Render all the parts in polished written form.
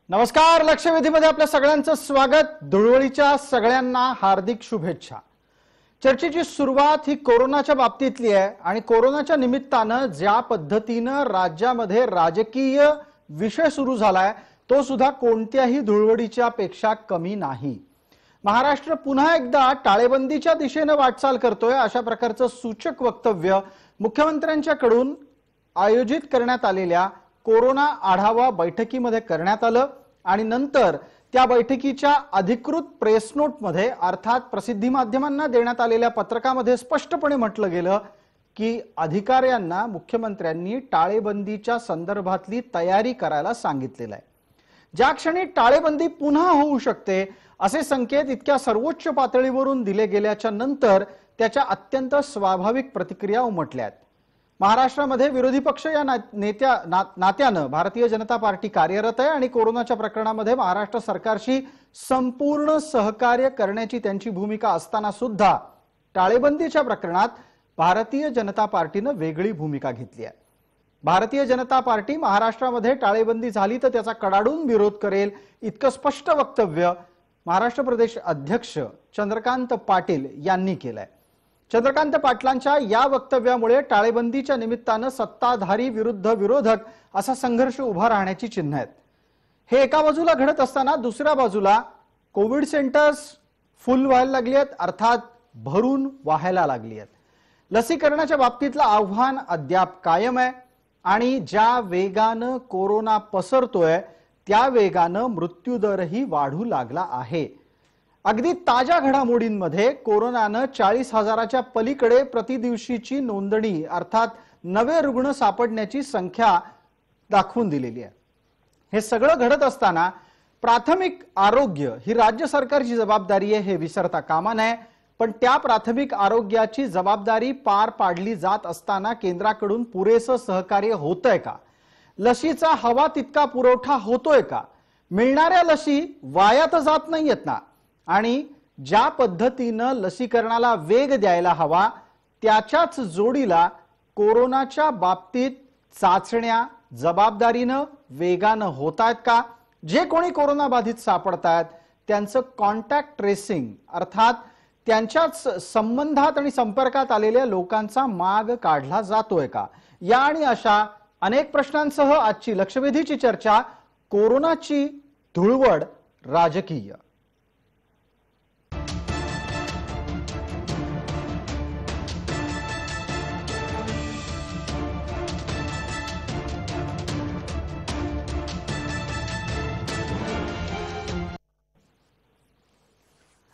नमस्कार. लक्षवेधीमध्ये आपल्या सगळ्यांचं स्वागत. धुळवडीच्या सगळ्यांना हार्दिक शुभेच्छा. चर्चेची सुरुवात ही कोरोनाच्या बाबतीतली आहे आणि कोरोनाच्या निमित्तानं ज्या पद्धतीनं राज्यामध्ये राजकीय विषय सुरू झालाय तो सुद्धा कोणत्याही धुळवडीच्या पेक्षा कमी नाही. महाराष्ट्र पुन्हा एकदा टाळेबंदीच्या दिशेने वाटचाल करतोय अशा प्रकारचं सूचक वक्तव्य मुख्यमंत्र्यांच्याकडून आयोजित करण्यात आलेल्या कोरोना आढावा बैठकीमध्ये करण्यात आलं आणि नंतर त्या बैठकीच्या अधिकृत प्रेस नोटमध्ये अर्थात प्रसिद्धी माध्यमांना देण्यात आलेल्या पत्रकामध्ये स्पष्टपणे म्हटलं गेलं की अधिकाऱ्यांना मुख्यमंत्र्यांनी टाळेबंदीच्या संदर्भातली तयारी करायला सांगितलेलं आहे. ज्या क्षणी टाळेबंदी पुन्हा होऊ शकते असे संकेत इतक्या सर्वोच्च पातळीवरून दिले गेल्याच्या नंतर त्याच्या अत्यंत स्वाभाविक प्रतिक्रिया उमटल्यात. महाराष्ट्रामध्ये विरोधी पक्ष या नात्यानं भारतीय जनता पार्टी कार्यरत आहे आणि कोरोनाच्या प्रकरणामध्ये महाराष्ट्र सरकारशी संपूर्ण सहकार्य करण्याची त्यांची भूमिका असताना सुद्धा टाळेबंदीच्या प्रकरणात भारतीय जनता पार्टीनं वेगळी भूमिका घेतली आहे. भारतीय जनता पार्टी महाराष्ट्रामध्ये टाळेबंदी झाली तर त्याचा कडाडून विरोध करेल इतकं स्पष्ट वक्तव्य महाराष्ट्र प्रदेश अध्यक्ष चंद्रकांत पाटील यांनी केलंय. चंद्रकांत पाटलांच्या या वक्तव्यामुळे टाळेबंदीच्या निमित्तानं सत्ताधारी विरुद्ध विरोधक असा संघर्ष उभा राहण्याची चिन्ह आहेत. हे एका बाजूला घडत असताना दुसऱ्या बाजूला कोविड सेंटर्स फुल व्हायला लागली आहेत, अर्थात भरून वाहायला लागली आहेत. लसीकरणाच्या बाबतीतलं आव्हान अद्याप कायम आहे आणि ज्या वेगानं कोरोना पसरतोय त्या वेगानं मृत्यूदरही वाढू लागला आहे. अगदी ताज्या घडामोडींमध्ये कोरोनानं 40,000च्या पलीकडे प्रतिदिवशीची नोंदणी अर्थात नवे रुग्ण सापडण्याची संख्या दाखवून दिलेली आहे. हे सगळं घडत असताना प्राथमिक आरोग्य ही राज्य सरकारची जबाबदारी आहे हे विसरता कामा नये. पण त्या प्राथमिक आरोग्याची जबाबदारी पार पाडली जात असताना केंद्राकडून पुरेसं सहकार्य होतंय का? लशीचा हवा तितका पुरवठा होतोय का? मिळणाऱ्या लशी वाया तर जात नाहीयेत ना? आणि ज्या पद्धतीनं लसीकरणाला वेग द्यायला हवा त्याच्याच जोडीला कोरोनाच्या बाबतीत चाचण्या जबाबदारीनं वेगानं होतायत का? जे कोणी कोरोना बाधित सापडतायत त्यांचं कॉन्टॅक्ट ट्रेसिंग अर्थात त्यांच्याच संबंधात आणि संपर्कात आलेल्या लोकांचा माग काढला जातोय का? या आणि अशा अनेक प्रश्नांसह आजची लक्षवेधीची चर्चा कोरोनाची धुळवड राजकीय.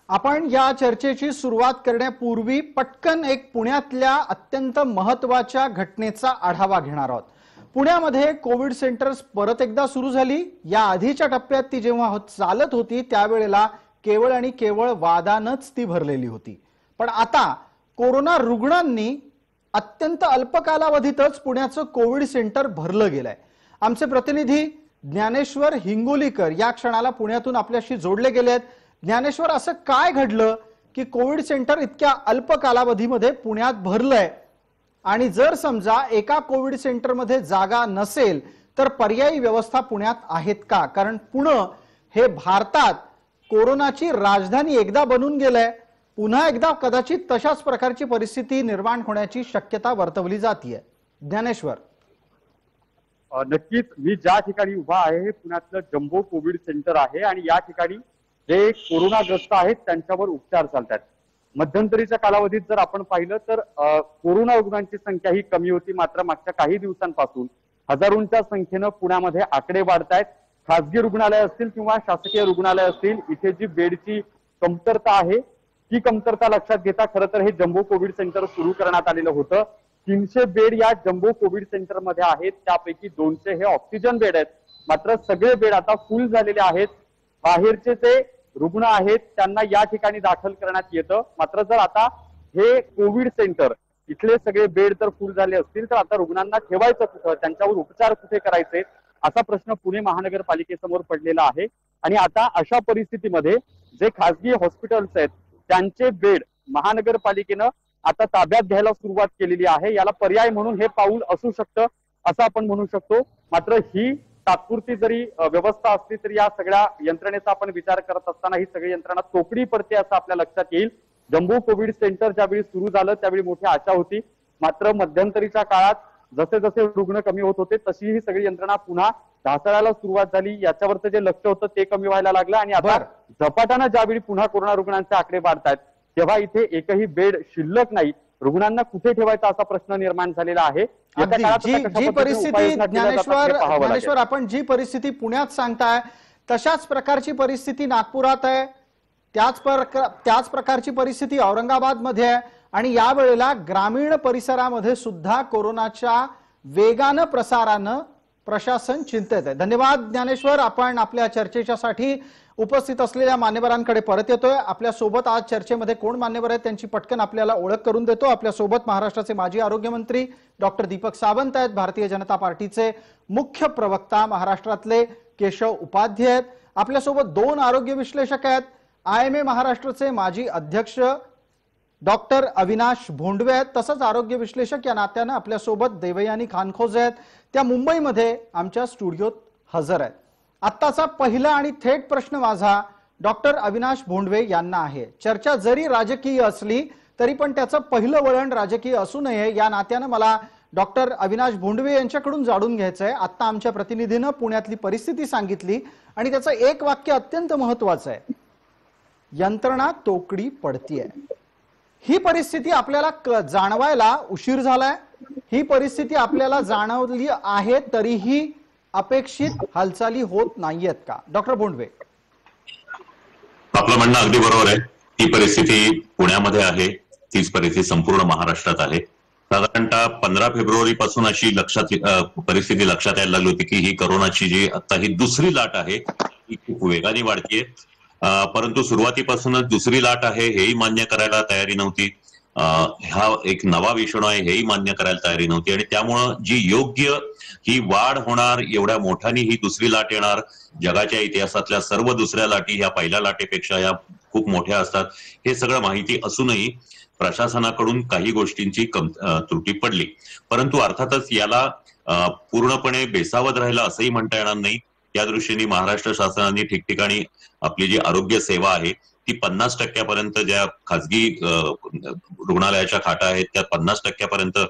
आपण या चर्चेची सुरुवात करण्यापूर्वी पटकन एक पुण्यातल्या अत्यंत महत्त्वाच्या घटनेचा आढावा घेणार आहोत. पुण्यामध्ये कोविड सेंटर्स परत एकदा सुरू झाली. या आधीच्या टप्प्यात ती जेव्हा चालत होती त्यावेळेला केवळ आणि केवळ वादानच ती भरलेली होती. पण आता कोरोना रुग्णांनी अत्यंत अल्प कालावधीतच पुण्याचं कोविड सेंटर भरलं गेलंय. आमचे प्रतिनिधी ज्ञानेश्वर हिंगोलीकर या क्षणाला पुण्यातून आपल्याशी जोडले गेलेत. ज्ञानेश्वर, असं काय घडलं की कोविड सेंटर इतक्या अल्प कालावधीमध्ये पुण्यात भरलंय आणि जर समजा एका कोविड सेंटरमध्ये जागा नसेल तर पर्यायी व्यवस्था पुण्यात आहेत का? कारण पुणे हे भारतात कोरोनाची राजधानी एकदा बनून गेलंय. पुन्हा एकदा कदाचित तशाच प्रकारची परिस्थिती निर्माण होण्याची शक्यता वर्तवली जातीये. ज्ञानेश्वर, नक्कीच मी ज्या ठिकाणी उभा आहे हे पुण्यातलं जम्बो कोविड सेंटर आहे आणि या ठिकाणी जे कोरोनाग्रस्त आहेत त्यांच्यावर उपचार चालतात. मध्यंतरीच्या कालावधीत जर आपण पाहिलं तर कोरोना रुग्णांची संख्या ही कमी होती, मात्र मागच्या काही दिवसांपासून हजारोंच्या संख्येनं पुण्यामध्ये आकडे वाढतायत. खासगी रुग्णालय असतील किंवा शासकीय रुग्णालय असतील, इथे जी बेडची कमतरता आहे ती कमतरता लक्षात घेता खरं तर हे जम्बो कोविड सेंटर सुरू करण्यात आलेलं होतं. 300 बेड या जम्बो कोविड सेंटर मध्ये आहेत, त्यापैकी 200 हे ऑक्सिजन बेड आहेत. मात्र सगळे बेड आता फुल झालेले आहेत. बाहेरचे जे रुग्ण आहेत त्यांना या ठिकाणी दाखल करण्यात येतं. मात्र जर आता हे कोविड सेंटर इथले सगळे बेड तर फुल झाले असतील तर आता रुग्णांना ठेवायचं कुठं, त्यांच्यावर उपचार कुठे करायचे असा प्रश्न पुणे महानगरपालिकेसमोर पडलेला आहे. आणि आता अशा परिस्थितीमध्ये जे खासगी हॉस्पिटल्स आहेत त्यांचे बेड महानगरपालिकेनं आता ताब्यात घ्यायला सुरुवात केलेली आहे. याला पर्याय म्हणून हे पाऊल असू शकतं असं आपण म्हणू शकतो. मात्र ही तात्पुरती जरी व्यवस्था असली तरी या सगळ्या यंत्रणेचा आपण विचार करत असताना ही सगळी यंत्रणा तोकडी पडते असं आपल्या लक्षात येईल. जम्बो कोविड सेंटर ज्यावेळी सुरू झालं त्यावेळी मोठी आशा होती, मात्र मध्यंतरीच्या काळात जसे जसे रुग्ण कमी होत होते तशी ही सगळी यंत्रणा पुन्हा ढासळायला सुरुवात झाली. याच्यावरचं जे लक्ष होतं ते कमी व्हायला लागलं आणि आता झपाट्यानं ज्यावेळी पुन्हा कोरोना रुग्णांचे आकडे वाढतायत तेव्हा इथे एकही बेड शिल्लक नाही. रुग्णांना कुठे ठेवायचा असा प्रश्न निर्माण झालेला आहे. जी परिस्थिती ज्ञानेश्वर आपण जी परिस्थिती पुण्यात सांगताय तशाच प्रकारची परिस्थिती नागपुरात आहे, त्याच प्रकारची परिस्थिती औरंगाबाद मध्ये आहे आणि यावेळेला ग्रामीण परिसरामध्ये सुद्धा कोरोनाच्या वेगानं प्रसारानं प्रशासन चिंतेत आहे. धन्यवाद ज्ञानेश्वर. आपण आपल्या चर्चेच्यासाठी उपस्थित असलेल्या मान्यवरांकडे परत येतोय. आपल्या सोबत आज चर्चेमध्ये कोण मान्यवर आहेत त्यांची पटकन आपल्याला ओळख करून देतो. आपल्या सोबत महाराष्ट्राचे माजी आरोग्यमंत्री डॉक्टर दीपक सावंत आहेत, भारतीय जनता पार्टीचे मुख्य प्रवक्ता महाराष्ट्रातले केशव उपाध्ये आहेत. आपल्यासोबत दोन आरोग्य विश्लेषक आहेत, IMA महाराष्ट्राचे माजी अध्यक्ष डॉक्टर अविनाश भोंडवे आहेत, तसंच आरोग्य विश्लेषक या नात्यानं आपल्यासोबत देवयानी खानखोजे आहेत, त्या मुंबईमध्ये आमच्या स्टुडिओत हजर आहेत. आत्ताचा पहिला आणि थेट प्रश्न माझा डॉक्टर अविनाश भोंडवे यांना आहे. चर्चा जरी राजकीय असली तरी पण त्याचं पहिलं वळण राजकीय असू नये या नात्यानं मला डॉक्टर अविनाश भोंडवे यांच्याकडून जाणून घ्यायचंय. आता आमच्या प्रतिनिधीनं पुण्यातली परिस्थिती सांगितली आणि त्याचं एक वाक्य अत्यंत महत्वाचं आहे, यंत्रणा तोकडी पडतीये. ही परिस्थिती आपल्याला जाणवायला उशीर झालाय, ही परिस्थिती आपल्याला जाणवली आहे तरीही अपेक्षित हालचाली होत नाहीयेत का? डॉक्टर भोंडवे, आपलं म्हणणं अगदी बरोबर आहे. ही परिस्थिती पुण्यामध्ये आहे, तीच परिस्थिती संपूर्ण महाराष्ट्रात आहे. साधारणतः 15 फेब्रुवारी पासून अशी परिस्थिती लक्षात यायला लागली होती की ही कोरोनाची जी आता ही दुसरी लाट आहे ही खूप वेगाने वाढतीये. परंतु सुरुवातीपासूनच दुसरी लाट आहे हेही मान्य करायला तयारी नव्हती. हा एक नवा विषाणू आहे हेही मान्य करायला तयारी नव्हती आणि त्यामुळं जी योग्य ही वाढ होणार, एवढ्या मोठ्याने ही दुसरी लाट येणार, जगाच्या इतिहासातल्या सर्व दुसऱ्या लाटी ह्या पहिल्या लाटेपेक्षा या खूप मोठ्या असतात, हे सगळं माहिती असूनही प्रशासनाकडून काही गोष्टींची त्रुटी पडली. परंतु अर्थातच याला पूर्णपणे बेसावत राहिलं असंही म्हणता येणार नाही. त्या दृष्टीने महाराष्ट्र शासनाने ठिकठिकाणी आपली जी आरोग्य सेवा आहे ती 50% ज्या खाजगी रुग्णालयाच्या खाटा आहेत त्या 50%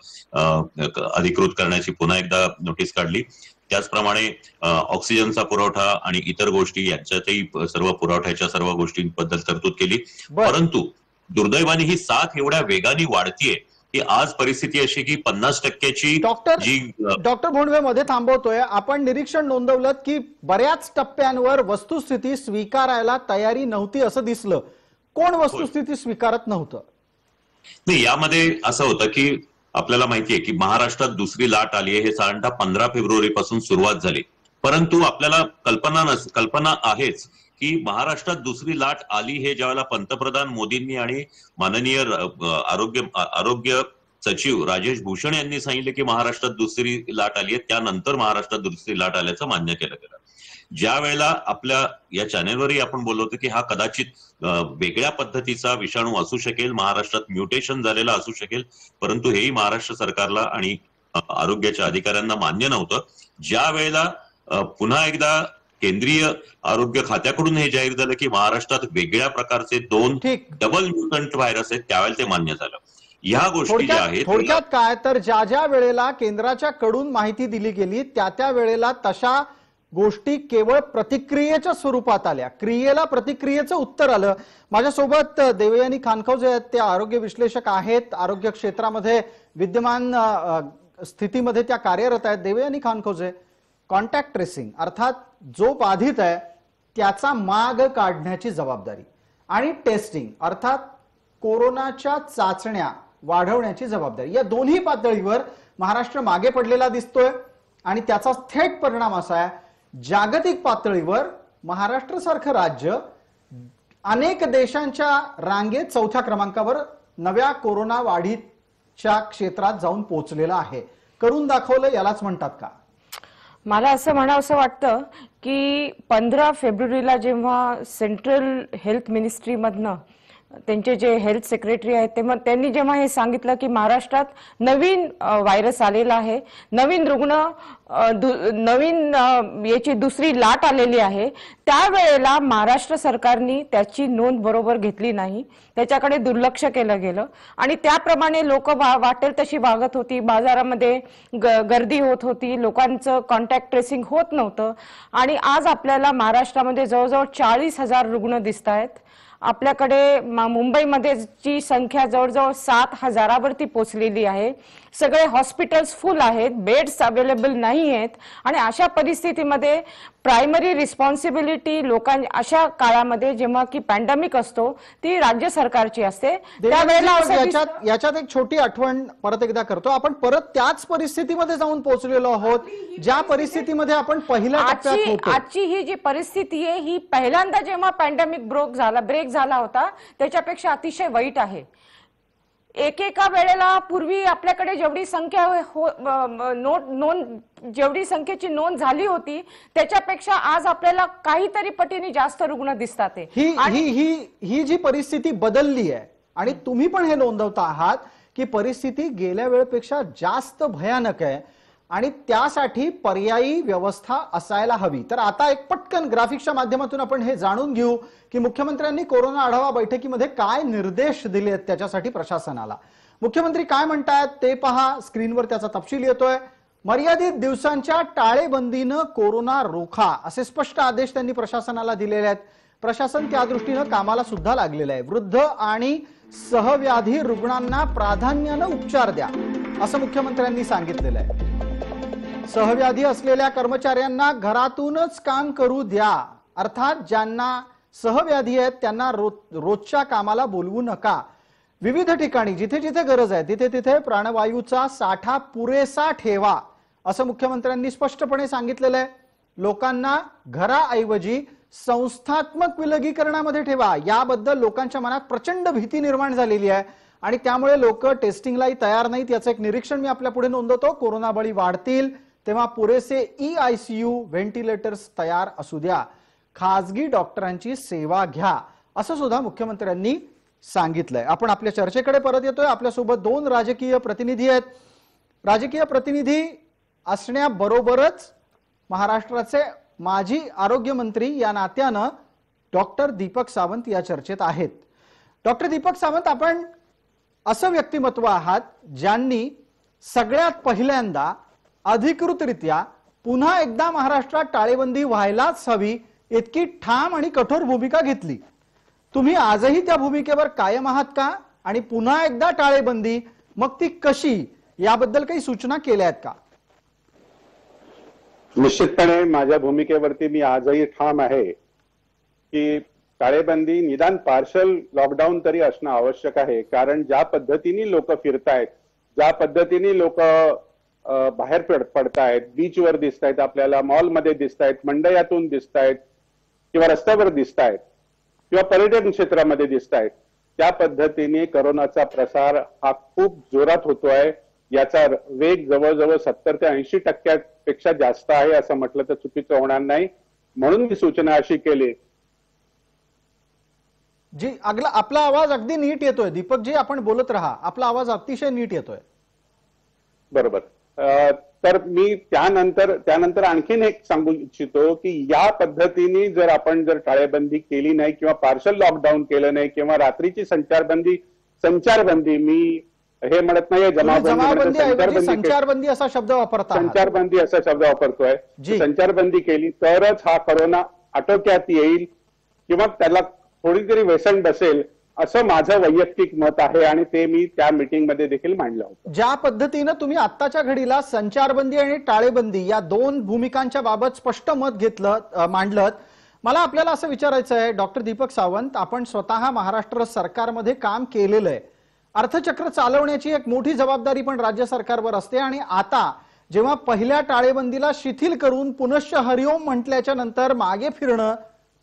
अधिकृत करण्याची पुन्हा एकदा नोटीस काढली. त्याचप्रमाणे ऑक्सिजनचा पुरवठा आणि इतर गोष्टी यांच्यातही सर्व पुरवठ्याच्या सर्व गोष्टींबद्दल तरतूद केली. परंतु दुर्दैवाने ही साथ एवढ्या वेगाने वाढतीये की आज परिस्थिती अशी की 50%ची डॉक्टर भोंडवे मध्ये थांबवतोय. आपण निरीक्षण नोंदवलं की बऱ्याच टप्प्यांवर वस्तुस्थिती स्वीकारायला तयारी नव्हती असं दिसलं. कोण वस्तुस्थिती स्वीकारत नव्हतं? नाही, यामध्ये असं होतं की आपल्याला माहितीये की महाराष्ट्रात दुसरी लाट आली आहे, हे साधारणतः 15 फेब्रुवारी पासून सुरुवात झाली. परंतु आपल्याला कल्पना आहेच की महाराष्ट्रात दुसरी लाट आली हे ज्यावेळेला पंतप्रधान मोदींनी आणि माननीय आरोग्य सचिव राजेश भूषण यांनी सांगितले की महाराष्ट्रात दुसरी लाट आली आहे, त्यानंतर महाराष्ट्रात दुसरी लाट आल्याचं मान्य केलं गेलं. ज्या वेळेला आपल्या या चॅनेलवरही आपण बोललो होतो की हा कदाचित वेगळ्या पद्धतीचा विषाणू असू शकेल, महाराष्ट्रात म्युटेशन झालेला असू शकेल, परंतु हेही महाराष्ट्र सरकारला आणि आरोग्याच्या अधिकाऱ्यांना मान्य नव्हतं. ज्या वेळेला पुन्हा एकदा केंद्रीय आरोग्य खात्याकडून हे जाहीर झालं की महाराष्ट्रात वेगळ्या प्रकारचे 2 डबल म्युटंट व्हायरस आहेत, त्यावेळेला ते मान्य झालं. ह्या गोष्टी ज्या आहेत थोडक्यात काय तर ज्या वेळेला केंद्राच्या कडून माहिती दिली गेली त्या वेळेला तशा गोष्टी केवळ प्रतिक्रियेच्या स्वरूपात आल्या, क्रियेला प्रतिक्रियेचं उत्तर आलं. माझ्यासोबत देवयानी खानखोजे आहेत, ते आरोग्य विश्लेषक आहेत, आरोग्य क्षेत्रामध्ये विद्यमान स्थितीमध्ये त्या कार्यरत आहेत. देवयानी खानखोजे, कॉन्टॅक्ट ट्रेसिंग अर्थात जो बाधित आहे त्याचा माग काढण्याची जबाबदारी आणि टेस्टिंग अर्थात कोरोनाच्या चाचण्या वाढवण्याची जबाबदारी, या दोन्ही पातळीवर महाराष्ट्र मागे पडलेला दिसतोय आणि त्याचा थेट परिणाम असा आहे जागतिक पातळीवर महाराष्ट्र सारखं राज्य अनेक देशांच्या रांगेत 4थ्या क्रमांकावर नव्या कोरोना वाढीच्या क्षेत्रात जाऊन पोहोचलेलं आहे. करून दाखवलं यालाच म्हणतात का? मला असं म्हणावंसं वाटतं की 15 फेब्रुवारीला जेव्हा सेंट्रल हेल्थ मिनिस्ट्रीमधनं त्यांचे जे हेल्थ सेक्रेटरी आहेत त्यांनी जेव्हा हे सांगितलं की महाराष्ट्रात नवीन व्हायरस आलेला आहे, नवीन रुग्ण नवीन याची दुसरी लाट आलेली आहे, त्यावेळेला महाराष्ट्र सरकारने त्याची नोंद बरोबर घेतली नाही, त्याच्याकडे दुर्लक्ष केलं गेलं आणि त्याप्रमाणे लोक वाटेल तशी वागत होती, बाजारामध्ये गर्दी होत होती, लोकांचं कॉन्टॅक्ट ट्रेसिंग होत नव्हतं आणि आज आपल्याला महाराष्ट्रामध्ये जवळजवळ 40,000 रुग्ण दिसत आहेत. आपल्याकडे मुंबईमध्ये ची संख्या जवळजवळ 7,000वरती पोहोचलेली आहे. सगळे हॉस्पिटल्स फुल आहेत, बेड्स अवेलेबल नाही आहेत आणि अशा परिस्थितीमध्ये प्रायमरी रिस्पॉन्सिबिलिटी अशा काळामध्ये जेव्हा की पॅन्डेमिक असतो ती राज्य सरकारची असते. त्यावेळेला याच्यात एक छोटी आठवण परत एकदा करतो, आपण परत त्याच परिस्थितीमध्ये जाऊन पोहोचलेलो आहोत ज्या परिस्थितीमध्ये आपण पहिल्या टप्प्यात होतो. आजची ही जी परिस्थिती आहे ही पहिल्यांदा जेव्हा पॅन्डेमिक ब्रेक झाला होता त्याच्यापेक्षा अतिशय वाईट आहे. एकेका वेळेला पूर्वी आपल्याकडे जेवढी संख्या जेवढी संख्येची नोंद झाली होती त्याच्यापेक्षा आज आपल्याला काहीतरी पटीने जास्त रुग्ण दिसतात. ही जी परिस्थिती बदलली आहे आणि तुम्ही पण हे नोंदवता आहात की परिस्थिती गेल्या वेळेपेक्षा जास्त भयानक आहे आणि त्यासाठी पर्यायी व्यवस्था असायला हवी. तर आता एक पटकन ग्राफिक्सच्या माध्यमातून आपण हे जाणून घेऊ की मुख्यमंत्र्यांनी कोरोना आढावा बैठकीमध्ये काय निर्देश दिले आहेत त्याच्यासाठी प्रशासनाला. मुख्यमंत्री काय म्हणतात ते पहा, स्क्रीनवर त्याचा तपशील येतोय. मर्यादित दिवसांच्या टाळेबंदीनं कोरोना रोखा असे स्पष्ट आदेश त्यांनी प्रशासनाला दिलेले आहेत. प्रशासन त्या दृष्टीनं कामाला सुद्धा लागलेलं आहे. वृद्ध आणि सहव्याधी रुग्णांना प्राधान्यानं उपचार द्या असं मुख्यमंत्र्यांनी सांगितलेलं आहे. सहव्याधी असलेल्या कर्मचाऱ्यांना घरातूनच काम करू द्या, अर्थात ज्यांना सहव्याधी आहेत त्यांना रोजच्या कामाला बोलवू नका. विविध ठिकाणी जिथे जिथे गरज आहे तिथे तिथे प्राणवायूचा साठा पुरेसा ठेवा असं मुख्यमंत्र्यांनी स्पष्टपणे सांगितलेलं आहे. लोकांना घराऐवजी संस्थात्मक विलगीकरणामध्ये ठेवा. याबद्दल लोकांच्या मनात प्रचंड भीती निर्माण झालेली आहे आणि त्यामुळे लोक टेस्टिंगलाही तयार नाहीत. याचं एक निरीक्षण मी आपल्या पुढे नोंदवतो. कोरोना बळी वाढतील तेव्हा पुरेसे ICU व्हेंटिलेटर्स तयार असू द्या. खासगी डॉक्टरांची सेवा घ्या असं सुद्धा मुख्यमंत्र्यांनी सांगितलंय. आपण आपल्या चर्चेकडे परत येतोय. आपल्यासोबत 2 राजकीय प्रतिनिधी आहेत. राजकीय प्रतिनिधी असण्याबरोबरच महाराष्ट्राचे माजी आरोग्य मंत्री या नात्यानं डॉक्टर दीपक सावंत या चर्चेत आहेत. डॉक्टर दीपक सावंत, आपण असं व्यक्तिमत्व आहात ज्यांनी सगळ्यात पहिल्यांदा अधिकृतरित्या पुन्हा एकदा महाराष्ट्रात टाळेबंदी व्हायलाच हवी इतकी ठाम आणि कठोर भूमिका घेतली. तुम्ही आजही त्या भूमिकेवर कायम आहात का? आणि पुन्हा एकदा टाळेबंदी, मग ती कशी, याबद्दल काही सूचना केल्या आहेत का? निश्चितपणे माझ्या भूमिकेवरती मी आजही ठाम आहे की टाळेबंदी निदान पार्शल लॉकडाऊन तरी असणं आवश्यक आहे. कारण ज्या पद्धतीने लोक फिरतायत, ज्या पद्धतीने लोक बाहेर पडतायत, बीचवर दिसतायत, आपल्याला मॉलमध्ये दिसतायत, मंडयातून दिसतायत किंवा रस्त्यावर दिसतायत किंवा पर्यटन क्षेत्रामध्ये दिसतायत, त्या पद्धतीने कोरोनाचा प्रसार हा खूप जोरात होतोय. याचा वेग जवळजवळ 70 ते 80% पेक्षा जास्त आहे असं म्हटलं तर चुकीचं होणार नाही. म्हणून मी सूचना अशी केली. जी, आपला आवाज अगदी नीट येतोय दीपकजी, आपण बोलत राहा. आपला आवाज अतिशय नीट येतोय. बरोबर. तर मी त्यानंतर आणखीन एक सांगू इच्छितो की या पद्धतीने जर आपण टाळेबंदी केली नाही किंवा पार्शल लॉकडाऊन केलं नाही किंवा रात्रीची संचारबंदी मी हे म्हणत नाहीये, संचारबंदी असा शब्द वापरता, संचारबंदी असा शब्द वापरतोय. संचारबंदी केली तरच हा कोरोना आटोक्यात येईल किंवा त्याला थोडी तरी व्यसन बसेल असं माझं वैयक्तिक मत आहे आणि ते मी त्या मीटिंगमध्ये देखील मांडलं होतं. ज्या पद्धतीनं तुम्ही आत्ताच्या घडीला संचारबंदी आणि टाळेबंदी या 2 भूमिकांच्या बाबत स्पष्ट मत मांडलं, मला आपल्याला असं विचारायचं आहे डॉक्टर दीपक सावंत, आपण स्वतः महाराष्ट्र सरकारमध्ये काम केलेलं आहे. अर्थचक्र चालवण्याची एक मोठी जबाबदारी पण राज्य सरकारवर असते आणि आता जेव्हा पहिल्या टाळेबंदीला शिथिल करून पुनश्च हरिओम म्हटल्याच्या नंतर मागे फिरणं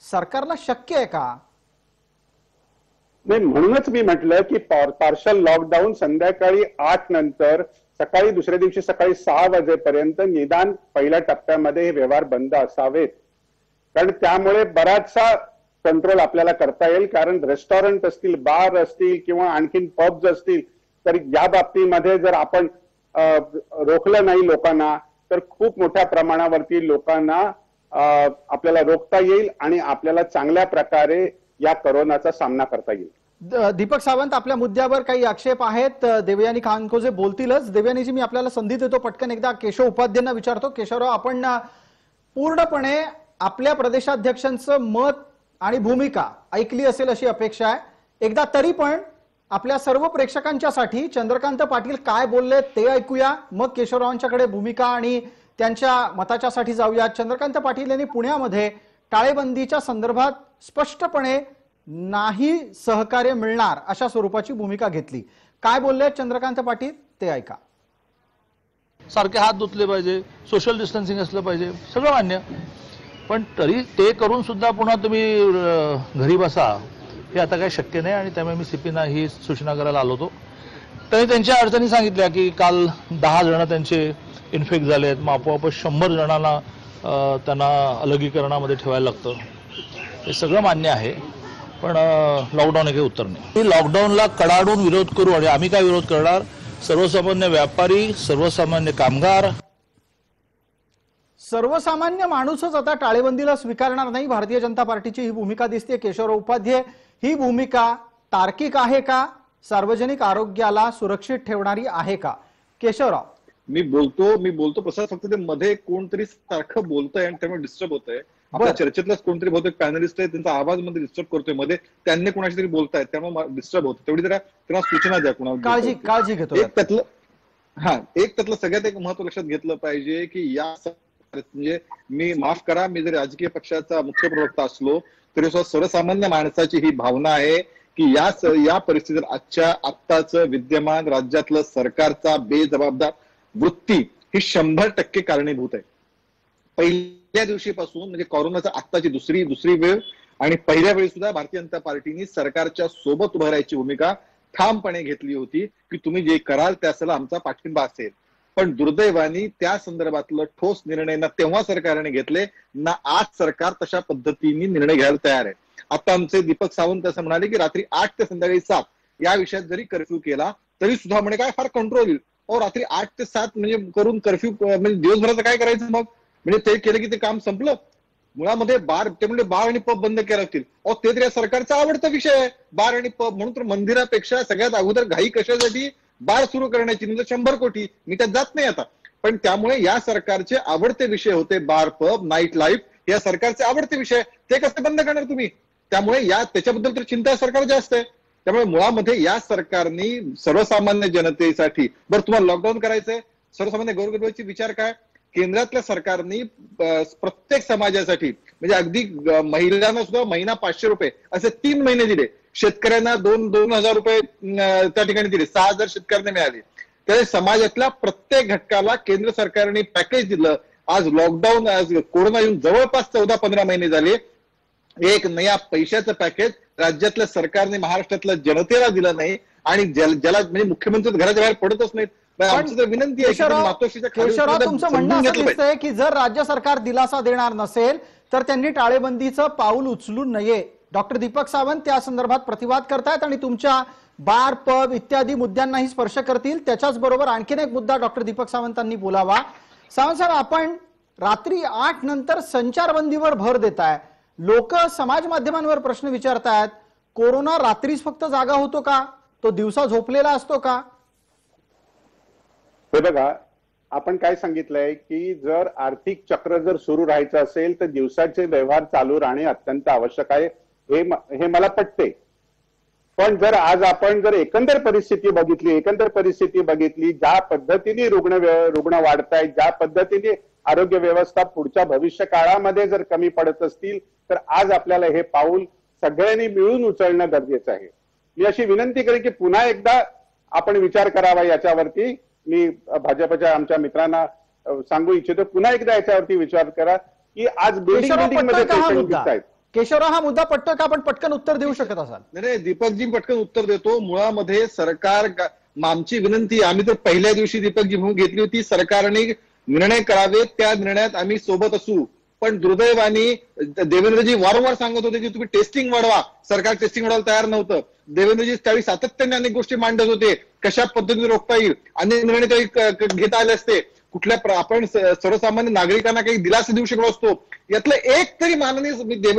सरकारला शक्य आहे का? नाही, म्हणूनच मी म्हटलं की पार्शल लॉकडाऊन संध्याकाळी 8 नंतर सकाळी दुसऱ्या दिवशी सकाळी 6 वाजेपर्यंत निदान पहिल्या टप्प्यामध्ये हे व्यवहार बंद असावेत. कारण त्यामुळे बराचसा कंट्रोल आपल्याला करता येईल, कारण रेस्टॉरंट असतील, बार असतील किंवा आणखीन पब्स असतील, तर या बाबतीमध्ये जर आपण रोखलं नाही लोकांना तर खूप मोठ्या प्रमाणावरती लोकांना आपल्याला रोखता येईल आणि आपल्याला चांगल्या प्रकारे या कोरोनाचा सामना करता येईल. दीपक सावंत, आपल्या मुद्द्यावर काही आक्षेप आहेत. देवयानी खानकोजे बोलतीलच. देवयानीजी, मी आपल्याला संधी देतो. पटकन एकदा केशव उपाध्यायांना विचारतो. केशवराव, आपण पूर्णपणे आपल्या प्रदेशाध्यक्षांचं मत आणि भूमिका ऐकली असेल अशी अपेक्षा आहे. एकदा तरी पण आपल्या सर्व प्रेक्षकांच्यासाठी चंद्रकांत पाटील काय बोलले ते ऐकूया, मग केशवरावांच्याकडे भूमिका आणि त्यांच्या मताच्यासाठी जाऊया. चंद्रकांत पाटील यांनी पुण्यामध्ये टाळेबंदीच्या संदर्भात स्पष्टपणे नाही सहकार्य मिळणार अशा स्वरूपाची भूमिका घेतली. काय बोलले चंद्रकांत पाटील ते ऐका. सारखे हात धुतले पाहिजे, सोशल डिस्टन्सिंग असलं पाहिजे, सगळं मान्य. पण तरी ते करून सुद्धा पुन्हा तुम्ही घरी बसा हे आता काही शक्य नाही. आणि त्यामुळे मी सीपीना ही सूचना करायला आलो होतो. त्यांनी त्यांच्या अडचणी सांगितल्या की काल 10 जण त्यांचे इन्फेक्ट झालेत, मग आपोआप 100 जणांना त्यांना अलगीकरणामध्ये ठेवायला लागतं. हे सगळं मान्य आहे, पण लॉकडाऊन हे काही उत्तर नाही. लॉकडाऊनला कडाडून विरोध करू. आणि आम्ही काय विरोध करणार? सर्वसामान्य व्यापारी, सर्वसामान्य कामगार, सर्वसामान्य माणूसच आता टाळेबंदीला स्वीकारणार नाही. भारतीय जनता पार्टीची ही भूमिका दिसते. केशवराव उपाध्याय, ही भूमिका तार्किक आहे का? सार्वजनिक आरोग्याला सुरक्षित ठेवणारी आहे का? केशवराव, मी बोलतो प्रसाद, फक्त ते मध्ये कोणतरी सारखं बोलतंय आणि त्यामुळे डिस्टर्ब होतंय. आपल्या चर्चेतलाच कोणतरी बहुतेक पॅनलिस्ट आहे, त्यांचा आवाज मध्ये डिस्टर्ब करतोय, मध्ये त्यांनी कोणाशी तरी बोलतायत, त्यामुळे डिस्टर्ब होतं. तेवढी जरा त्यांना सूचना द्या कोणाला. काळजी घेतो. एक त्यातलं सगळ्यात एक महत्व लक्षात घेतलं पाहिजे की या म्हणजे मी माफ करा, मी जर राजकीय पक्षाचा मुख्य प्रवक्ता असलो तरी सर्वसामान्य माणसाची ही भावना आहे की या परिस्थितीत आत्ताचं विद्यमान राज्यातलं सरकारचा बेजबाबदार वृत्ती ही 100% कारणीभूत आहे. पहिल्या दिवशीपासून म्हणजे कोरोनाचा आत्ताची दुसरी वेळ आणि पहिल्या वेळी सुद्धा भारतीय जनता पार्टीने सरकारच्या सोबत उभं राहायची भूमिका ठामपणे घेतली होती की तुम्ही जे कराल त्याला आमचा पाठिंबा असेल. पण दुर्दैवाने त्या संदर्भातलं ठोस निर्णय ना तेव्हा सरकारने घेतले ना आज सरकार तशा पद्धतीने निर्णय घ्यायला तयार आहे. आता आमचे दीपक सावंत असं म्हणाले की रात्री 8 ते संध्याकाळी 7 या विषयात जरी कर्फ्यू केला तरी सुद्धा म्हणे काय फार कंट्रोल येईल. रात्री 8 ते 7 म्हणजे करून कर्फ्यू म्हणजे दिवसभराचं काय करायचं मग? म्हणजे ते केलं की ते काम संपलं. मुळामध्ये ते म्हणजे बार आणि पब बंद केले असतील. ते तर या सरकारचा आवडता विषय आहे, बार आणि पब. म्हणून तर मंदिरापेक्षा सगळ्यात अगोदर घाई कशासाठी? बार सुरू करण्याची, म्हणजे 100 कोटी. मी त्यात जात नाही आता. पण त्यामुळे या सरकारचे आवडते विषय होते बार, पब, नाईट लाईफ, या सरकारचे आवडते विषय. ते कसे बंद करणार तुम्ही? त्यामुळे त्याच्याबद्दल तर चिंता सरकार जास्त आहे. त्यामुळे मुळामध्ये या सरकारने सर्वसामान्य जनतेसाठी तुम्हाला लॉकडाऊन करायचंय, सर्वसामान्य गोरगरिबांची विचार काय? केंद्रातल्या सरकारने प्रत्येक समाजासाठी म्हणजे अगदी महिलांना सुद्धा महिना 500 रुपये असे 3 महिने दिले. शेतकऱ्यांना 2,000 रुपये त्या ठिकाणी दिले. 6,000 शेतकऱ्यांना मिळाले. त्यामुळे समाजातल्या प्रत्येक घटकाला केंद्र सरकारने पॅकेज दिलं. आज लॉकडाऊन, आज कोरोना येऊन जवळपास 14-15 महिने झाले. एक नया पैशाचं पॅकेज राज्यातल्या सरकारने महाराष्ट्रातल्या जनतेला दिलं नाही. आणि ज्याला म्हणजे मुख्यमंत्री घराच्या बाहेर पडतच नाहीत. आमची तर विनंती आहे केशवराव, तुमचं म्हणणं असं दिसतंय की जर राज्य सरकार दिलासा देणार नसेल तर त्यांनी टाळेबंदीचं पाऊल उचलू नये. डॉक्टर दीपक सावंत त्या संदर्भात प्रतिवाद करतायत आणि तुमच्या बार, पब इत्यादी मुद्द्यांनाही स्पर्श करतील. त्याच्याच बरोबर आणखीन एक मुद्दा डॉक्टर दीपक सावंतांनी बोलावा. सावंत साहेब, आपण रात्री 8 नंतर संचारबंदीवर भर देताय. लोक समाज माध्यमांवर प्रश्न विचारतायत, कोरोना रात्रीच फक्त जागा होतो का? तो दिवसा झोपलेला असतो का? हे बघा, आपण काय सांगितलंय की जर आर्थिक चक्र जर सुरू राहायचं असेल तर दिवसाचे व्यवहार चालू राहणे अत्यंत आवश्यक आहे. हे मला पटते. पण जर आज आपण जर एकंदर परिस्थिती बघितली, ज्या पद्धतीने रुग्ण वाढतायत, ज्या पद्धतीने आरोग्य व्यवस्था पुढच्या भविष्य काळामध्ये जर कमी पडत असतील तर आज आपल्याला हे पाऊल सगळ्यांनी मिळून उचलणं गरजेचं आहे. मी अशी विनंती करेन की पुन्हा एकदा आपण विचार करावा याच्यावरती. मी भाजपच्या आमच्या मित्रांना सांगू इच्छितो, पुन्हा एकदा याच्यावरती विचार करा की आज बिल्डिंग मध्ये पेशंट दिसतायत. केशवराव, हा मुद्दा पटतो का? आपण पटकन उत्तर देऊ शकत असाल? नाही, दीपकजी पटकन उत्तर देतो. मुळामध्ये सरकार, आमची विनंती, आम्ही तर पहिल्या दिवशी दीपकजी भूमिका घेतली होती, सरकारने निर्णय करावेत, त्या निर्णयात आम्ही सोबत असू. पण दुर्दैवाने देवेंद्रजी वारंवार सांगत होते की तुम्ही टेस्टिंग वाढवा, सरकार टेस्टिंग वाढवायला तयार नव्हतं. देवेंद्रजी त्यावेळी सातत्याने अनेक गोष्टी मांडत होते, कशा पद्धतीने रोखता येईल, अनेक निर्णय त्यावेळी घेता आले असते. आपण सर्वसामान्य नागरिकांना काही दिलासा देऊ शकलो असतो. यातलं एक तरी माननीय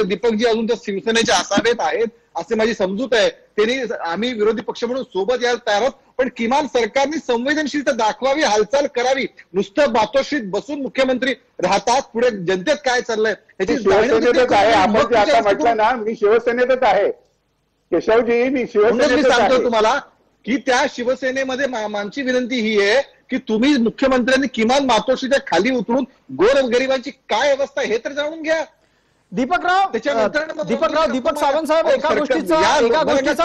दीपकजी अजून तर शिवसेनेचे असावेत आहेत असे माझी समजूत आहे. त्यांनी आम्ही विरोधी पक्ष म्हणून सोबत यायला तयार आहोत, पण किमान सरकारने संवेदनशीलता दाखवावी, हालचाल करावी. नुसतं बातोशीत बसून मुख्यमंत्री राहतात, पुढे जनतेत काय चाललंय ह्याची शिवसेनेतच आहे. आपण जे आता म्हटलं ना, मी शिवसेनेतच आहे केशवजी, मी शिवसेनेत सांगतो तुम्हाला की त्या शिवसेनेमध्ये मानची विनंती ही आहे की तुम्ही मुख्यमंत्र्यांनी किमान मातोश्रीच्या खाली उतरून गोरगरिबांची काय अवस्था हे तर जाणून घ्या. दीपक सावंत साहेब एका गोष्टीचा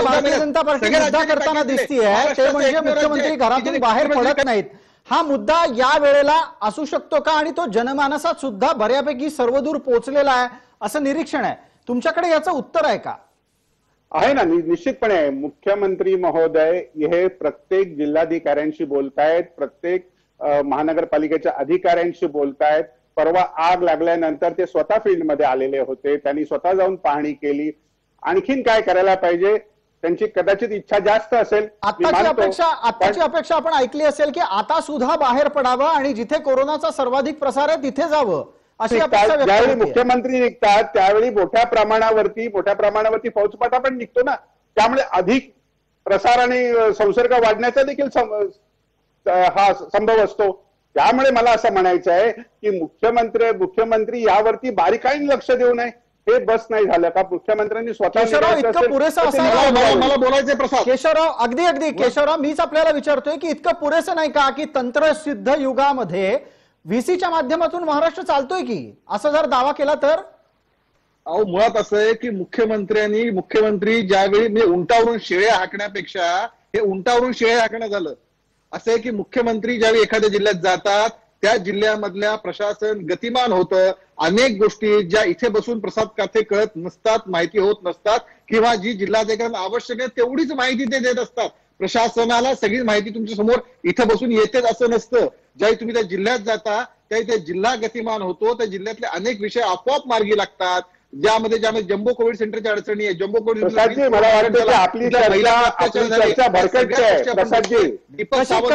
भारतीय जनता पार्टी मुद्दा करताना दिसतीये, ते म्हणजे मुख्यमंत्री घरातून बाहेर पडत नाहीत. हा मुद्दा या वेळेला असू शकतो का, आणि तो जनमानसात सुद्धा बऱ्यापैकी सर्वदूर पोहोचलेला आहे असं निरीक्षण आहे. तुमच्याकडे याचं उत्तर आहे का? आहे ना, निश्चितपणे मुख्यमंत्री महोदय हे प्रत्येक जिल्हाधिकाऱ्यांशी बोलतायत, प्रत्येक महानगरपालिकेच्या अधिकाऱ्यांशी बोलतायत. परवा आग लागल्यानंतर ते स्वतः फील्डमध्ये आलेले होते, त्यांनी स्वतः जाऊन पाहणी केली. आणखीन काय करायला पाहिजे, त्यांची कदाचित इच्छा जास्त असेल. आताची अपेक्षा आपण ऐकली असेल की आता सुद्धा बाहेर पडावं आणि जिथे कोरोनाचा सर्वाधिक प्रसार आहे तिथे जावं, अशी अपेक्षा. ज्यावेळी मुख्यमंत्री निघतात त्यावेळी मोठ्या प्रमाणावरती फौजफाटा पण निघतो ना, त्यामुळे अधिक प्रसार आणि संसर्ग वाढण्याचा देखील हा संभव असतो. त्यामुळे मला असं म्हणायचं आहे की मुख्यमंत्री यावरती बारीकाईने लक्ष देऊ नये. हे बस नाही झालं का? मुख्यमंत्र्यांनी स्वतः इतकं पुरेसं मला बोलायचंय प्रसाद. केशवराव, अगदी केशवराव, मीच आपल्याला विचारतोय की इतकं पुरेसं नाही का की तंत्रसिद्ध युगामध्ये व्हीसीच्या माध्यमातून महाराष्ट्र चालतोय की, असं जर दावा केला तर? अहो, मुळात असं आहे की मुख्यमंत्री ज्यावेळी उंटावरून शेळ्या हाकण्यापेक्षा हे उंटावरून शेळ्या हाकणं झालं. असं आहे की मुख्यमंत्री ज्यावेळी एखाद्या जिल्ह्यात जातात त्या जिल्ह्यामधल्या प्रशासन गतिमान होतं. अनेक गोष्टी ज्या इथे बसून प्रसाद काथे कळत नसतात, माहिती होत नसतात, किंवा जी जिल्हाधिकाऱ्यांना आवश्यक आहे तेवढीच माहिती ते देत असतात. प्रशासनाला सगळी माहिती तुमच्या समोर इथं बसून येतेच असं नसतं. ज्यावेळी तुम्ही त्या जिल्ह्यात जाता त्यावेळी त्या जिल्हा गतिमान होतो, त्या जिल्ह्यातले अनेक विषय आपोआप मार्गी लागतात. ज्यामध्ये जम्बो कोविड सेंटरच्या अडचणी आहे, जम्बो कोविड मला वाटतं की आपली चर्चा भरकटते आहे. प्रसादजी, दीपक सावंत,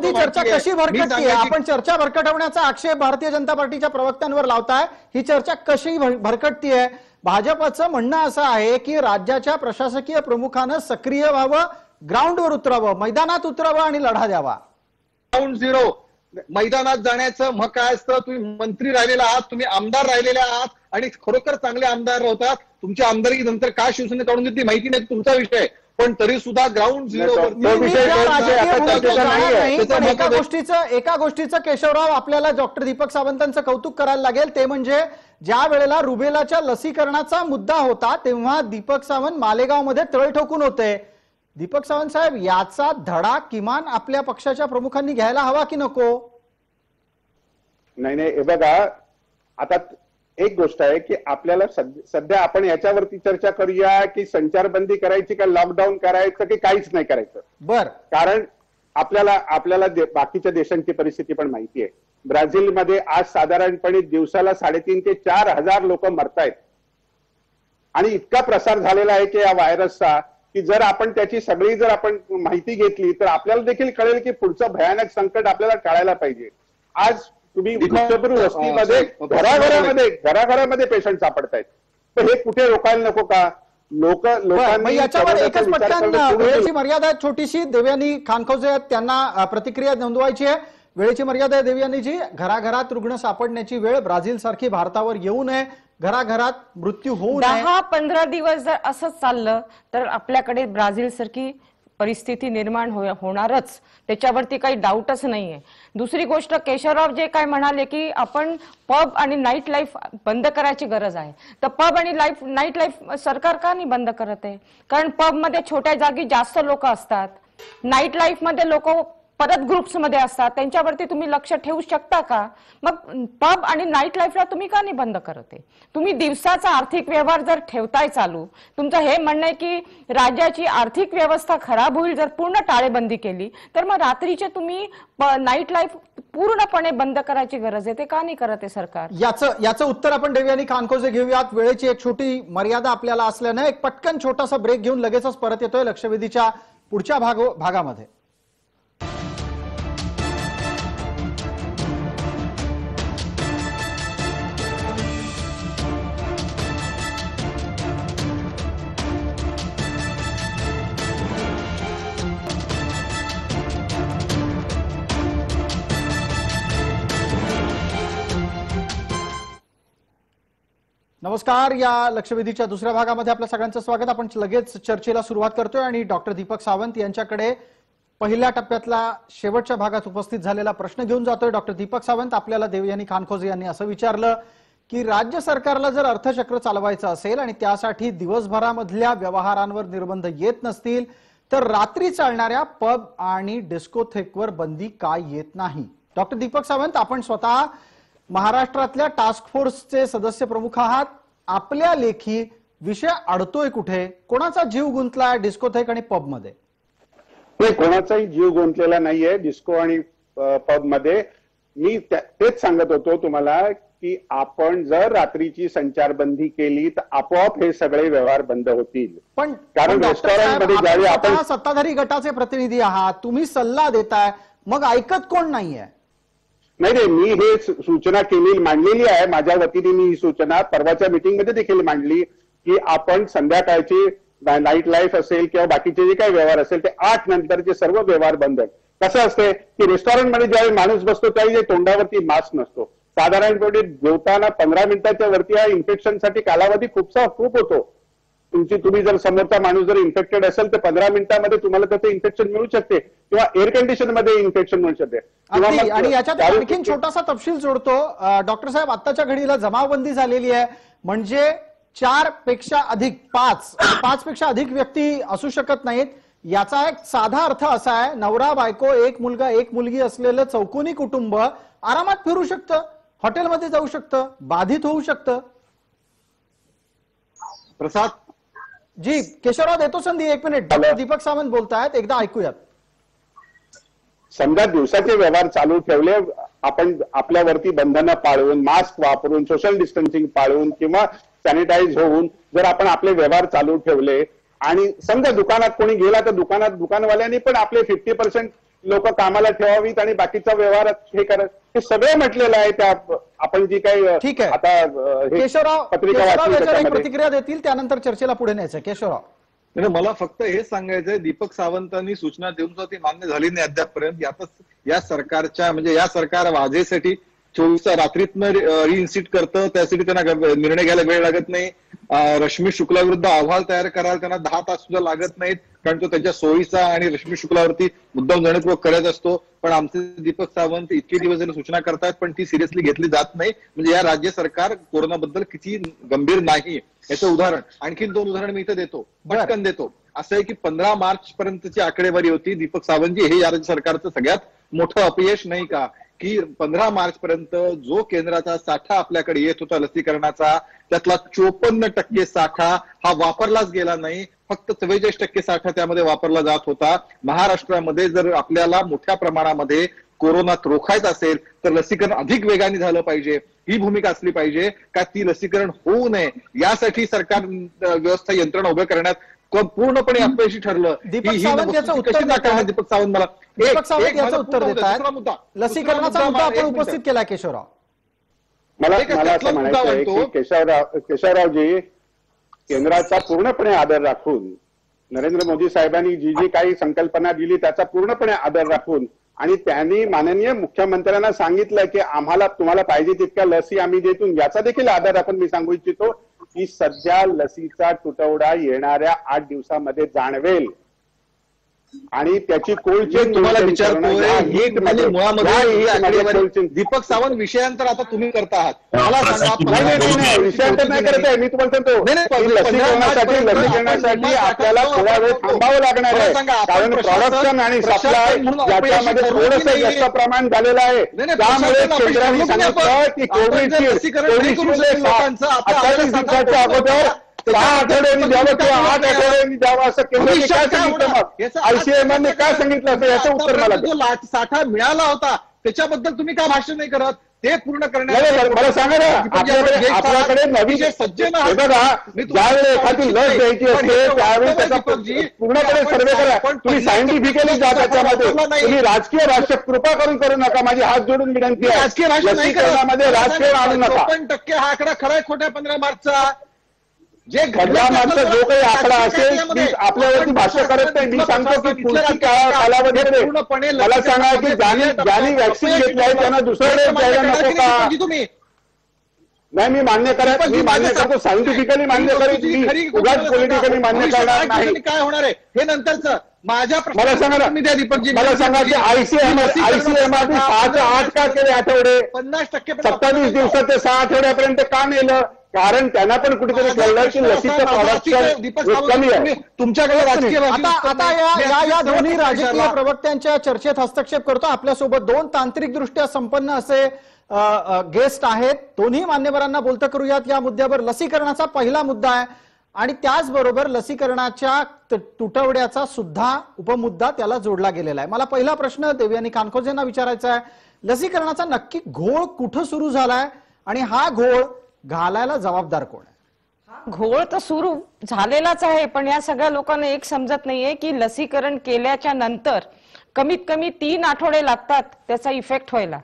ही चर्चा कशी भरकटते? आपण चर्चा भरकटवण्याचा आक्षेप भारतीय जनता पार्टीच्या प्रवक्त्यांवर लावताय. ही चर्चा कशी भरकटतीये? भाजपचं म्हणणं असं आहे की राज्याच्या प्रशासकीय प्रमुखानं सक्रिय व्हावं, ग्राउंडवर उतरावं, मैदानात उतरावं आणि लढा द्यावा. ग्राउंड झिरो मैदानात जाण्याचं मग काय असतं? तुम्ही मंत्री राहिलेला आहात, तुम्ही आमदार राहिलेले आहात आणि खरोखर चांगले आमदार होतात. तुमच्या आमदारकी नंतर काय शिवसेने काढून देते माहिती नाही, तुमचा विषय. पण तरी सुद्धा ग्राउंड झिरो. एका गोष्टीचं केशवराव आपल्याला डॉक्टर दीपक सावंतांचं कौतुक करायला लागेल, ते म्हणजे ज्या वेळेला रुबेलाच्या लसीकरणाचा मुद्दा होता तेव्हा दीपक सावंत मालेगावमध्ये तळ ठोकून होते. दीपक सावंत साहेब, याचा धडा किमान आपल्या पक्षाच्या प्रमुखांनी घ्यायला हवा की नको? नाही, हे बघा, आता एक गोष्ट आहे की आपल्याला सध्या आपण याच्यावरती चर्चा करूया की संचारबंदी करायची का लॉकडाऊन करायचं की काहीच नाही करायचं. बर, कारण आपल्याला बाकीच्या देशांची परिस्थिती पण माहिती आहे. ब्राझीलमध्ये आज साधारणपणे दिवसाला 3,500 ते 4,000 लोक मरतायत आणि इतका प्रसार झालेला आहे की या व्हायरसचा की जर आपण त्याची सगळी जर आपण माहिती घेतली तर आपल्याला देखील कळेल की पुढचं भयानक संकट आपल्याला टाळायला पाहिजे. आज तुम्ही विश्वगुरू वस्तीमध्ये घराघरामध्ये पेशंट सापडतायत, तर हे कुठे रोखायला नको का? लोकांनी याच्यावर एकच पटकन वेळेची मर्यादा छोटीशी, देवयानी खानखोजे त्यांना प्रतिक्रिया नोंदवायची आहे. वेळेची मर्यादा आहे देवयानीजी. घराघरात रुग्ण सापडण्याची वेळ ब्राझील सारखी भारतावर येऊ नये, घराघरात मृत्यू होऊ नये. 10-15 दिवस जर असंच चाललं तर आपल्याकडे ब्राझील सारखी परिस्थिती निर्माण होणारच, त्याच्यावरती काही डाऊटच नाहीये. दुसरी गोष्ट, केशवराव जे काय म्हणाले की आपण पब आणि नाईट लाईफ बंद करायची गरज आहे, तर पब आणि नाईट लाईफ सरकार का नाही बंद करत आहे? कारण पब मध्ये छोट्या जागी जास्त लोक असतात, नाईट लाईफ मध्ये लोक परत ग्रुप्स मध्ये असतात, त्यांच्यावरती तुम्ही लक्ष ठेवू शकता का? मग पब आणि नाईट लाईफला तुम्ही का नाही बंद करत आहे? तुम्ही दिवसाचा आर्थिक व्यवहार जर ठेवताय चालू, तुमचं हे म्हणणं आहे की राज्याची आर्थिक व्यवस्था खराब होईल जर पूर्ण टाळेबंदी केली, तर मग रात्रीचे तुम्ही नाईट लाईफ पूर्णपणे बंद करायची गरज आहे, ते का नाही करत आहे सरकार? याचं उत्तर आपण देवयानी खानखोजे घेऊयात. वेळेची एक छोटी मर्यादा आपल्याला असल्यानं एक पटकन छोटासा ब्रेक घेऊन लगेचच परत येतोय लक्षवेधीच्या पुढच्या भागामध्ये. नमस्कार. या लक्षवेधीच्या दुसऱ्या भागामध्ये आपल्या सगळ्यांचं स्वागत. आपण लगेच चर्चेला सुरुवात करतोय आणि डॉक्टर दीपक सावंत यांच्याकडे पहिल्या टप्प्यातला शेवटच्या भागात उपस्थित झालेला प्रश्न घेऊन जातोय. डॉक्टर दीपक सावंत, आपल्याला देवयानी खानखोजे यांनी असं विचारलं की राज्य सरकारला जर अर्थचक्र चालवायचं असेल आणि त्यासाठी दिवसभरामधल्या व्यवहारांवर निर्बंध येत नसतील तर रात्री चालणाऱ्या पब आणि डिस्कोथेकवर बंदी का येत नाही? डॉक्टर दीपक सावंत, आपण स्वतः महाराष्ट्रातल्या टास्क फोर्सचे सदस्य प्रमुख आहात. आपल्या लेखी विषय अडतोय कुठे? कोणाचा जीव गुंतलाय डिस्कोथेक आणि पब मध्ये? कोणाचाही जीव गुंतलेला नाहीये डिस्को आणि पब मध्ये. मी तेच सांगत होतो तुम्हाला की आपण जर रात्रीची संचारबंदी केली तर आपोआप हे सगळे व्यवहार बंद होतील. पण कारण रेस्टॉरंटमध्ये ज्यावेळी आपण सत्ताधारी गटाचे प्रतिनिधी आहात, तुम्ही सल्ला देताय, मग ऐकत कोण नाहीये? नाही, मी हे सूचना मांडलेली आहे. माझ्या वतीने मी ही सूचना परवाच्या मीटिंगमध्ये देखील मांडली की आपण संध्याकाळची नाईट लाईफ असेल किंवा बाकीचे जे काही व्यवहार असेल ते 8 नंतरचे सर्व व्यवहार बंद आहेत. कसं असते की रेस्टॉरंटमध्ये ज्यावेळी माणूस बसतो त्यावेळी तोंडावरती मास्क नसतो. साधारणपणे जेवताना 15 मिनिटाच्या वरती हा इन्फेक्शनसाठी कालावधी खूप होतो. तुम्ही जर समोरचा माणूस जर इन्फेक्टेड असेल तर 15 मिनिटांमध्ये तुम्हाला त्याचं इन्फेक्शन मिळू शकते किंवा एअर कंडिशन मध्ये इन्फेक्शन मिळू शकते. आणि याच्यात आणखीन छोटासा तपशील जोडतो डॉक्टर साहेब. आताच्या घडीला जमावबंदी झालेली आहे, म्हणजे 4 पेक्षा अधिक 5 पेक्षा अधिक व्यक्ती असू शकत नाहीत. याचा एक साधा अर्थ असा आहे, नवरा बायको, एक मुलगा एक मुलगी असलेलं चौकोनी कुटुंब आरामात फिरू शकतं, हॉटेलमध्ये जाऊ शकतं, बाधित होऊ शकतं. प्रसाद जी, केशवराव देतो संधी. 1 मिनिट. डॉक्टर दीपक सावंत बोलतायत, एकदा ऐकूयात. समजा दिवसाचे व्यवहार चालू ठेवले, आपण आपल्यावरती बंधनं पाळून, मास्क वापरून, सोशल डिस्टन्सिंग पाळून किंवा सॅनिटाईज होऊन जर आपण आपले व्यवहार चालू ठेवले आणि समजा दुकानात कोणी गेला तर दुकानवाल्यांनी पण आपले 50% लोक कामाला ठेवावीत आणि बाकीचा व्यवहार हे करत, हे सगळं म्हटलेलं आहे त्या आपण जी काही. ठीक आहे. आता केशवराव पत्रिका वाचली प्रतिक्रिया देतील, त्यानंतर चर्चेला पुढे न्यायचं. केशवराव, मला फक्त हेच सांगायचंय, दीपक सावंतांनी सूचना देऊन सुद्धा ती मान्य झाली नाही अद्यापपर्यंत. यातच या सरकारच्या म्हणजे या सरकार वाजेसाठी 24 रात्रीतनं रिइन्सिट करतं, त्यासाठी त्यांना निर्णय घ्यायला वेळ लागत नाही. रश्मी शुक्लाविरुद्ध अहवाल तयार करायला त्यांना 10 तास सुद्धा लागत नाहीत, कारण तो त्यांच्या सोयीचा आणि रश्मी शुक्लावरती मुद्दाम जाणीवपूर्वक करत असतो. पण आमचे दीपक सावंत इतके दिवस जरी सूचना करतात पण ती सिरियसली घेतली जात नाही. म्हणजे या राज्य सरकार कोरोनाबद्दल किती गंभीर नाही याचं उदाहरण. आणखीन 2 उदाहरण मी इथं देतो, पटकन देतो. असं आहे की 15 मार्च पर्यंतची आकडेवारी होती. दीपक सावंतजी, हे या राज्य सरकारचं सगळ्यात मोठं अपयश नाही का की 15 मार्च पर्यंत जो केंद्राचा साठा आपल्याकडे येत होता लसीकरणाचा, त्यातला 54% साठा हा वापरलाच गेला नाही. फक्त 44% साठा त्यामध्ये वापरला जात होता. महाराष्ट्रामध्ये जर आपल्याला मोठ्या प्रमाणामध्ये कोरोना रोखायचा असेल तर लसीकरण अधिक वेगाने झालं पाहिजे, ही भूमिका असली पाहिजे. का ती लसीकरण होऊ नये यासाठी सरकार व्यवस्था यंत्रणा उभ्या करण्यात पूर्णपणे अपयशी ठरलं. दीपक सावंत याचं उत्तर देतात. दीपक सावंत मला याचं उत्तर देतात. लसीकरणाचा मुद्दा आपण उपस्थित केला. केशवराव, मला असं म्हणायचं आहे की केशवरावजी, केंद्राचा पूर्णपणे आदर राखून, नरेंद्र मोदी साहेबांनी जी काही संकल्पना दिली त्याचा पूर्णपणे आदर राखून आणि त्यांनी माननीय मुख्यमंत्र्यांना सांगितलं की आम्हाला तुम्हाला पाहिजे तितक्या लसी आम्ही देतो, याचा देखील आदर राखून मी सांगू इच्छितो की सध्या लसीचा तुटवडा येणाऱ्या 8 दिवसामध्ये जाणवेल आणि त्याची कोल्ड चेन तुम्हाला विचारतोय. मुळामध्ये दीपक सावंत विषयांतर आता तुम्ही करता आहात. मला सांगा, विषयांतर नाही करत आहे मी, तुम्हाला सांगतो लसीकरणासाठी आपल्याला थोडा वेळ थांबावं लागणार आहे. कारण प्रोडक्शन आणि सप्लाय याच्यामध्ये थोडंसं जास्त प्रमाण झालेलं आहे. त्यामुळे केंद्राने सांगितलं की कोविशिल्ड 28 दिवसाच्या अगोदर 6 आठवड्यांनी द्यावं किंवा 8 आठवड्यांनी द्यावं असं केंद्राने काय सांगितलं? मग ICMR ने काय सांगितलं असं याचं उत्तर मला जो साठा मिळाला होता त्याच्याबद्दल तुम्ही का भाषण नाही करत? ते पूर्ण नाही, मला सांगा ना, आपल्याकडे नवीन सज्जन हे बघा, ज्यावेळी एखादी लस द्यायची असते त्यावेळी त्याचा पूर्णपणे सर्वे करा. तुम्ही सायंटिफिकली जा त्याच्यामध्ये, तुम्ही राजकीय भाष्य कृपा करू नका. माझी हात जोडून विनंती आहे, राजकीय भाषण नाही लसीकरणामध्ये राजकीय आणू नका. 54% हा आकडा खरा आहे खोट्या 15 मार्चचा जे पंधरा मार्चचा जो काही आकडा असेल मी आपल्यावरती भाष्य करत नाही. मी सांगतो की पुढची कालावधीमध्ये मला सांगा की ज्यांनी वॅक्सिन घेतली आहे त्यांना दुसरं डोस द्यायला नको का? तुम्ही नाही, मी मान्य करतो, सायंटिफिकली मान्य करेन, मी उगाच पॉलिटिकली मान्य करणार नाही. काय होणार आहे हे नंतरचं. माझ्या मला सांगा ना, द्या दीपकजी, मला सांगा की आयसीएमआर 6 ते 8 का केले आठवडे? 50% 27 दिवसात ते 6 आठवड्यापर्यंत का नेलं? कारण त्यांना पण कुठेतरी कळलं की लसीचं प्रोडक्शन कमी आहे. तुमच्याकडे राजकीय आता या दोन्ही राजकीय प्रवक्त्यांच्या चर्चेत हस्तक्षेप करतो. आपल्यासोबत दोन तांत्रिकदृष्ट्या संपन्न असे गेस्ट आहेत. दोन्ही मान्यवरांना बोलतं करूयात या मुद्द्यावर. लसीकरणाचा पहिला मुद्दा आहे आणि त्याचबरोबर लसीकरणाच्या तुटवड्याचा सुद्धा उपमुद्दा त्याला जोडला गेलेला आहे. मला पहिला प्रश्न देवयानी कानकोजेंना विचारायचा आहे, लसीकरणाचा नक्की घोळ कुठं सुरू झालाय आणि हा घोळ घालायला जबाबदार कोण आहे? घोळ तर सुरू झालेलाच आहे, पण या सगळ्या लोकांना एक समजत नाहीये की लसीकरण केल्याच्या नंतर कमीत कमी 3 आठवडे लागतात त्याचा इफेक्ट व्हायला.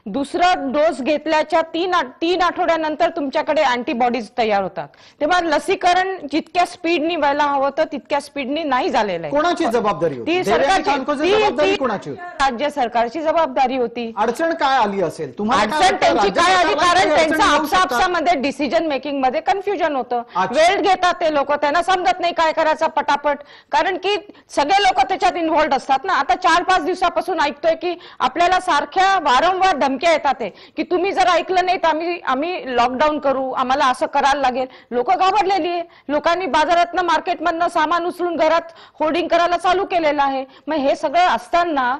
दुसरा डोस घेतल्याच्या 3 आठवड्यानंतर तुमच्याकडे अँटीबॉडीज तयार होतात. तेव्हा लसीकरण जितक्या स्पीडनी व्हायला हवं होतं तितक्या स्पीडनी नाही झालेलं आहे. कोणाची जबाबदारी होती? ती सरकारची, जबाबदारी कोणाची होती? राज्य सरकारची जबाबदारी होती. अडचण काय आली असेल तुम्हाला? अडचण त्यांची काय आली? कारण त्यांचं आपसामध्ये डिसिजन मेकिंग मध्ये कन्फ्युजन होतं. वेळ घेतात ते लोक, त्यांना समजत नाही काय करायचं पटापट, कारण की सगळे लोक त्याच्यात इन्व्हॉल्ड असतात ना. आता 4-5 दिवसापासून ऐकतोय की आपल्याला सारख्या वारंवार धमक्या येतात की तुम्ही जर ऐकलं नाही तर आम्ही लॉकडाऊन करू, आम्हाला असं करायला लागेल. लोक घाबरलेली आहे. लोकांनी बाजारातनं मार्केटमधनं सामान उचलून घरात होर्डिंग करायला चालू केलेलं आहे. मग हे सगळं असताना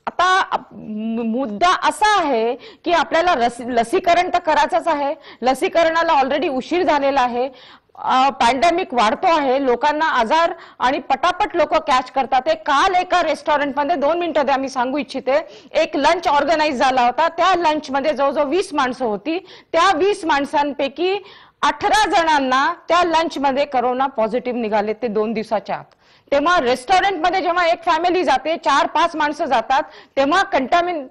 आता मुद्दा असा आहे की आपल्याला लसीकरण तर करायचंच आहे. लसीकरणाला ऑलरेडी उशीर झालेला आहे. पॅन्डेमिक वाढतो आहे, लोकांना आजार आणि पटापट लोक कॅच करतात. काल एका रेस्टॉरंटमध्ये 2 मिनिटं द्या मी सांगू इच्छिते, एक लंच ऑर्गनाईज झाला होता. त्या लंच मध्ये जवळजवळ 20 माणसं होती. त्या 20 माणसांपैकी 18 जणांना त्या लंच मध्ये कोरोना पॉझिटिव्ह निघाले ते 2 दिवसाच्या आत. तेव्हा रेस्टॉरंटमध्ये जेव्हा एक फॅमिली जाते, 4-5 माणसं जातात, तेव्हा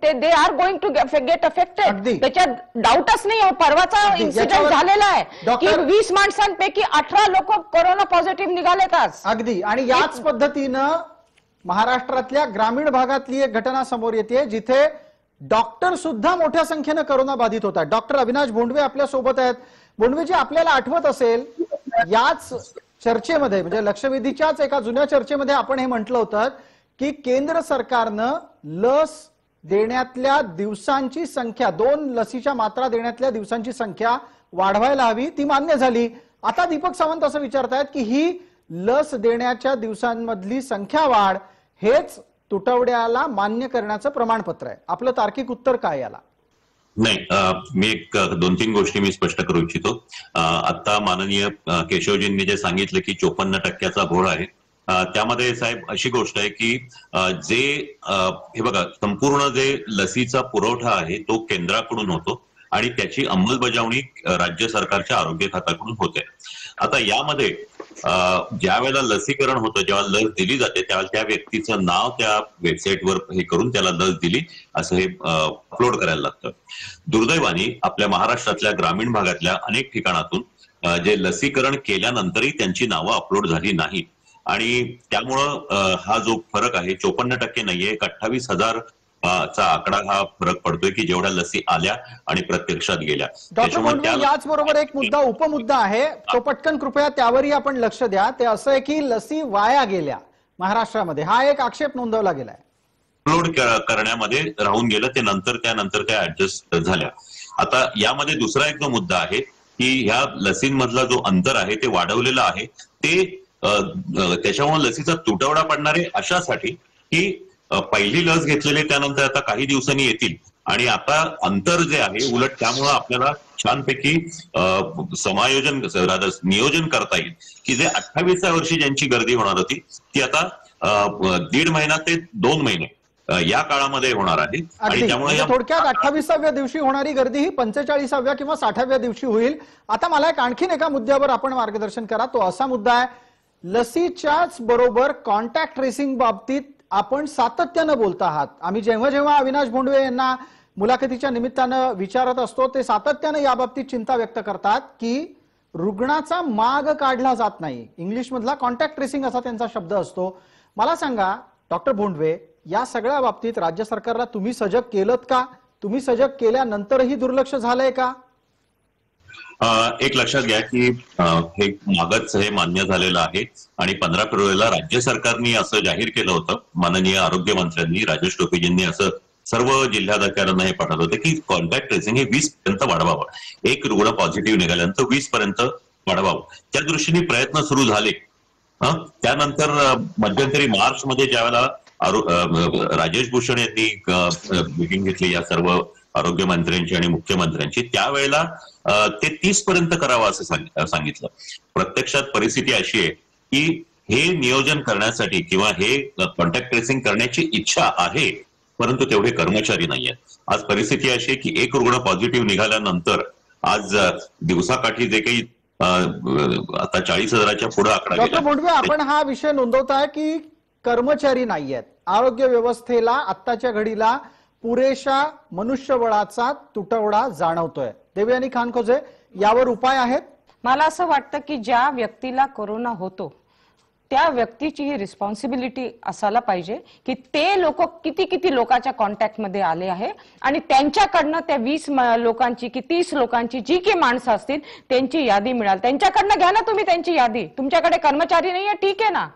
they are going to get affected. त्याच्यात डाऊटच नाही. परवाचा इन्सिडेंट झालेला आहे की 20 माणसांपैकी 18 लोक कोरोना पॉझिटिव्ह निघालेत आज. अगदी. आणि याच पद्धतीनं महाराष्ट्रातल्या ग्रामीण भागातली एक घटना समोर येते जिथे डॉक्टर सुद्धा मोठ्या संख्येनं कोरोना बाधित होतात. डॉक्टर अविनाश भोंडवे आपल्या सोबत आहेत. भोंडवेजी, आपल्याला आठवत असेल याच चर्चेमध्ये, म्हणजे लक्षवेधीच्याच एका जुन्या चर्चेमध्ये आपण हे म्हटलं होतं की केंद्र सरकारनं लस देण्यातल्या दिवसांची संख्या, 2 लसीच्या मात्रा देण्यातल्या दिवसांची संख्या वाढवायला हवी. ती मान्य झाली. आता दीपक सावंत असं विचारतायत की ही लस देण्याच्या दिवसांमधली संख्या वाढ हेच तुटवड्याला मान्य करण्याचं प्रमाणपत्र आहे. आपलं तार्किक उत्तर काय याला? नाही, मी एक 2-3 गोष्टी मी स्पष्ट करू इच्छितो. आता माननीय केशवजींनी जे सांगितलं की 54%चा घोळ आहे, त्यामध्ये साहेब अशी गोष्ट आहे की हे बघा, संपूर्ण जे लसीचा पुरवठा आहे तो केंद्राकडून होतो आणि त्याची अंमलबजावणी राज्य सरकारच्या आरोग्य खात्याकडून होते. आता यामध्ये ज्या वेळेला लसीकरण होतं, जेव्हा लस दिली जाते त्यावेळेला त्या व्यक्तीचं नाव त्या वेबसाईटवर हे करून त्याला लस दिली असं हे अपलोड करायला लागतं. दुर्दैवाने आपल्या महाराष्ट्रातल्या ग्रामीण भागातल्या अनेक ठिकाणातून जे लसीकरण केल्यानंतरही त्यांची नावं अपलोड झाली नाहीत आणि त्यामुळं हा जो फरक आहे 54% नाहीये, 28,000 चा आकडा हा फरक पडतोय की जेवढ्या लसी आल्या आणि प्रत्यक्षात गेल्या. याचबरोबर एक मुद्दा, उपमुद्दा आहे तो पटकन कृपया त्यावरही आपण लक्ष द्या. ते असं आहे की लसी वाया गेल्या महाराष्ट्रामध्ये, हा एक आक्षेप नोंदवला गेलाय. अपलोड करण्यामध्ये राहून गेलं ते, त्यानंतर त्या ऍडजस्ट झाल्या. आता यामध्ये दुसरा एक जो मुद्दा आहे की ह्या लसींमधला जो अंतर आहे ते वाढवलेलं आहे. ते त्याच्यामुळे लसीचा तुटवडा पडणार आहे अशासाठी की पहिली लस घेतलेली त्यानंतर आता काही दिवसांनी येतील आणि आता अंतर जे आहे उलट त्यामुळं आपल्याला छानपैकी नियोजन करता येईल की जे 28व्या वर्षी ज्यांची गर्दी होणार होती ती आता 1.5 महिना ते 2 महिने या काळामध्ये होणार आहे आणि अगदी त्यामुळे म्हणजे थोडक्यात 28व्या दिवशी होणारी गर्दी ही 45व्या किंवा 60व्या दिवशी होईल. आता मला आणखीन एका मुद्द्यावर आपण मार्गदर्शन करा. तो असा मुद्दा आहे, लसीच्याच बरोबर कॉन्टॅक्ट ट्रेसिंग बाबतीत आपण सातत्यानं बोलत आहात. आम्ही जेव्हा जेव्हा अविनाश भोंडवे यांना मुलाखतीच्या निमित्तानं विचारत असतो ते सातत्यानं या बाबतीत चिंता व्यक्त करतात की रुग्णाचा माग काढला जात नाही. इंग्लिश मधला कॉन्टॅक्ट ट्रेसिंग असा त्यांचा शब्द असतो. मला सांगा डॉक्टर भोंडवे, या सगळ्या बाबतीत राज्य सरकारला तुम्ही सजग केलत का? तुम्ही सजग केल्यानंतरही दुर्लक्ष झालंय का? एक लक्षात घ्या की हे मागच हे मान्य झालेलं आहे आणि 15 फेब्रुवारीला राज्य सरकारने असं जाहीर केलं होतं. माननीय आरोग्य मंत्र्यांनी राजेश टोपेजींनी असं सर्व जिल्हाधिकाऱ्यांना हे पाठवलं होतं की कॉन्टॅक्ट ट्रेसिंग हे 20 पर्यंत वाढवावं. एक रुग्ण पॉझिटिव्ह निघाल्यानंतर 20 पर्यंत वाढवावं. त्या दृष्टीने प्रयत्न सुरू झाले. त्यानंतर मध्यंतरी मार्च मध्ये ज्यावेळेला राजेश भूषण यांनी मीटिंग घेतली या सर्व आरोग्य मंत्र्यांची आणि मुख्यमंत्र्यांची, त्यावेळेला ते 30 पर्यंत करावं असं सांगितलं. प्रत्यक्षात परिस्थिती अशी आहे की हे नियोजन करण्यासाठी किंवा हे कॉन्टॅक्ट ट्रेसिंग करण्याची इच्छा आहे परंतु तेवढे कर्मचारी नाहीयेत. आज परिस्थिती अशी आहे की एक रुग्ण पॉझिटिव्ह निघाल्यानंतर आज दिवसाकाठी जे काही आता 40,000च्या पुढे आकडा डॉक्टर गेला. भोंडवे, आपण हा विषय नोंदवताय की कर्मचारी नाहीयेत. आरोग्य व्यवस्थेला आत्ताच्या घडीला पुरेशा मनुष्यबळाचा तुटवडा जाणवतोय. देवयानी खानखोजे, यावर उपाय आहेत? मला असं वाटतं की ज्या व्यक्तीला कोरोना होतो त्या व्यक्तीची ही रिस्पॉन्सिबिलिटी असायला पाहिजे की ते लोक किती लोकांच्या कॉन्टॅक्टमध्ये आले आहे आणि त्यांच्याकडनं त्या 20 लोकांची की 30 लोकांची जी काही माणसं असतील त्यांची यादी मिळाल. त्यांच्याकडनं घ्या ना तुम्ही त्यांची यादी. तुमच्याकडे कर्मचारी नाहीये, ठीक आहे ना.